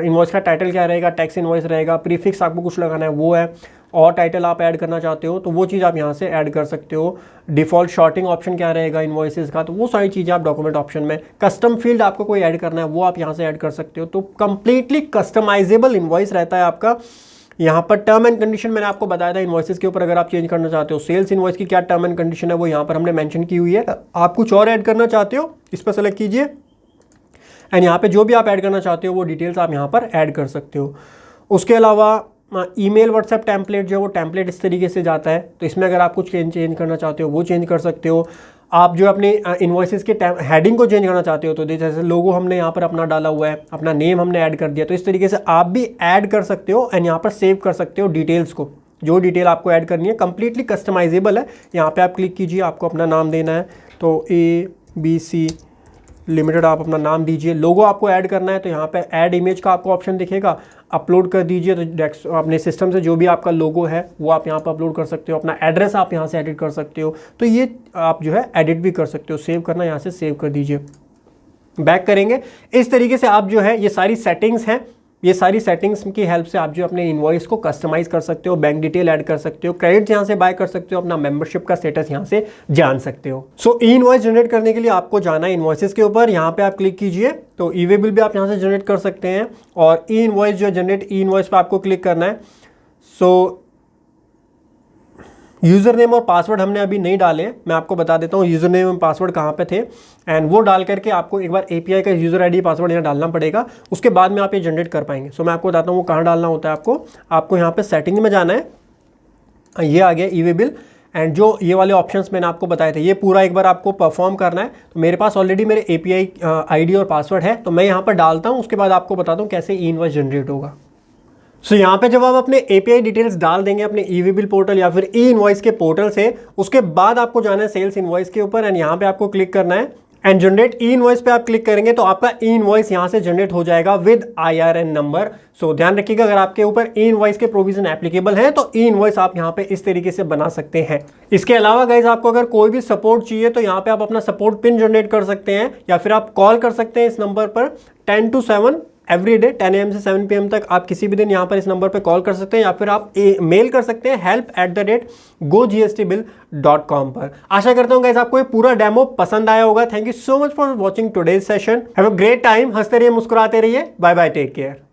इनवॉइस का टाइटल क्या रहेगा, टैक्स इनवॉइस रहेगा, प्रीफिक्स आपको कुछ लगाना है वो है, और टाइटल आप ऐड करना चाहते हो तो वो चीज़ आप यहाँ से ऐड कर सकते हो। डिफ़ॉल्ट शॉर्टिंग ऑप्शन क्या रहेगा इनवॉइसेस का, तो वो सारी चीज़ें आप डॉक्यूमेंट ऑप्शन में, कस्टम फील्ड आपको कोई ऐड करना है वो आप यहाँ से ऐड कर सकते हो। तो कंप्लीटली कस्टमाइजेबल इनवॉइस रहता है आपका। यहाँ पर टर्म एंड कंडीशन मैंने आपको बताया था इनवॉइसेस के ऊपर, अगर आप चेंज करना चाहते हो सेल्स इनवॉइस की क्या टर्म एंड कंडीशन है वो यहाँ पर हमने मेंशन की हुई है। आप कुछ और ऐड करना चाहते हो इस पर सेलेक्ट कीजिए एंड यहाँ पे जो भी आप ऐड करना चाहते हो वो डिटेल्स आप यहाँ पर ऐड कर सकते हो। उसके अलावा ईमेल व्हाट्सएप टेम्पलेट जो है वो टेम्पलेट इस तरीके से जाता है, तो इसमें अगर आप कुछ चेंज करना चाहते हो वो चेंज कर सकते हो। आप जो अपने इनवॉइसेस के हेडिंग को चेंज करना चाहते हो तो जैसे लोगो हमने यहाँ पर अपना डाला हुआ है, अपना नेम हमने ऐड कर दिया, तो इस तरीके से आप भी ऐड कर सकते हो एंड यहाँ पर सेव कर सकते हो डिटेल्स को, जो डिटेल आपको ऐड करनी है। कंप्लीटली कस्टमाइजेबल है। यहाँ पे आप क्लिक कीजिए, आपको अपना नाम देना है तो ABC लिमिटेड आप अपना नाम दीजिए। लोगो आपको ऐड करना है तो यहाँ पे ऐड इमेज का आपको ऑप्शन दिखेगा, अपलोड कर दीजिए। तो अपने सिस्टम से जो भी आपका लोगो है वो आप यहाँ पर अपलोड कर सकते हो। अपना एड्रेस आप यहाँ से एडिट कर सकते हो, तो ये आप जो है एडिट भी कर सकते हो। सेव करना, यहाँ से सेव कर दीजिए, बैक करेंगे। इस तरीके से आप जो है ये सारी सेटिंग्स हैं, ये सारी सेटिंग्स की हेल्प से आप जो अपने इनवॉइस को कस्टमाइज़ कर सकते हो, बैंक डिटेल ऐड कर सकते हो, क्रेडिट यहाँ से बाय कर सकते हो, अपना मेंबरशिप का स्टेटस यहाँ से जान सकते हो। सो ई इनवॉइस जनरेट करने के लिए आपको जाना है इनवॉइसेस के ऊपर, यहाँ पे आप क्लिक कीजिए तो ई वे बिल भी आप यहाँ से जनरेट कर सकते हैं और ई इनवॉइस जो जनरेट ई इनवॉइस पर आपको क्लिक करना है। सो यूज़र नेम और पासवर्ड हमने अभी नहीं डाले, मैं आपको बता देता हूँ यूज़र नेम और पासवर्ड कहाँ पे थे एंड वो डाल करके आपको एक बार API का यूज़र ID पासवर्ड यहाँ डालना पड़ेगा, उसके बाद में आप ये जनरेट कर पाएंगे। सो मैं आपको बताता हूँ वो कहाँ डालना होता है। आपको यहाँ पे सेटिंग में जाना है, ये आ गया ई वे बिल एंड जो ये वाले ऑप्शंस मैंने आपको बताए थे ये पूरा एक बार आपको परफॉर्म करना है। तो मेरे पास ऑलरेडी मेरे API ID और पासवर्ड है तो मैं यहाँ पर डालता हूँ, उसके बाद आपको बताता हूँ कैसे ई इनवॉइस जनरेट होगा। सो यहाँ पे जब आप अपने API डिटेल्स डाल देंगे अपने ई वे बिल पोर्टल या फिर ई इनवॉइस के पोर्टल से, उसके बाद आपको जाना है सेल्स इनवॉइस के ऊपर एंड यहाँ पे आपको क्लिक करना है एंड जनरेट ई इनवॉइस पे आप क्लिक करेंगे तो आपका ई इनवॉइस यहां से जनरेट हो जाएगा विद IRN नंबर। सो ध्यान रखिएगा, अगर आपके ऊपर ई इनवॉइस के प्रोविजन एप्लीकेबल है तो ई इनवॉइस आप यहां पे इस तरीके से बना सकते हैं। इसके अलावा गाइज आपको अगर कोई भी सपोर्ट चाहिए तो यहां पे आप अपना सपोर्ट पिन जनरेट कर सकते हैं, या फिर आप कॉल कर सकते हैं इस नंबर पर 10 to 7 एवरी डे, 10 AM से 7 PM तक आप किसी भी दिन यहाँ पर इस नंबर पे कॉल कर सकते हैं, या फिर आप मेल कर सकते हैं help@gostbill.com पर। आशा करता हूँ गाइस आपको ये पूरा डेमो पसंद आया होगा। Thank you so much for watching today's session. Have a great time, हंसते रहिए, मुस्कुराते रहिए। Bye bye, take care.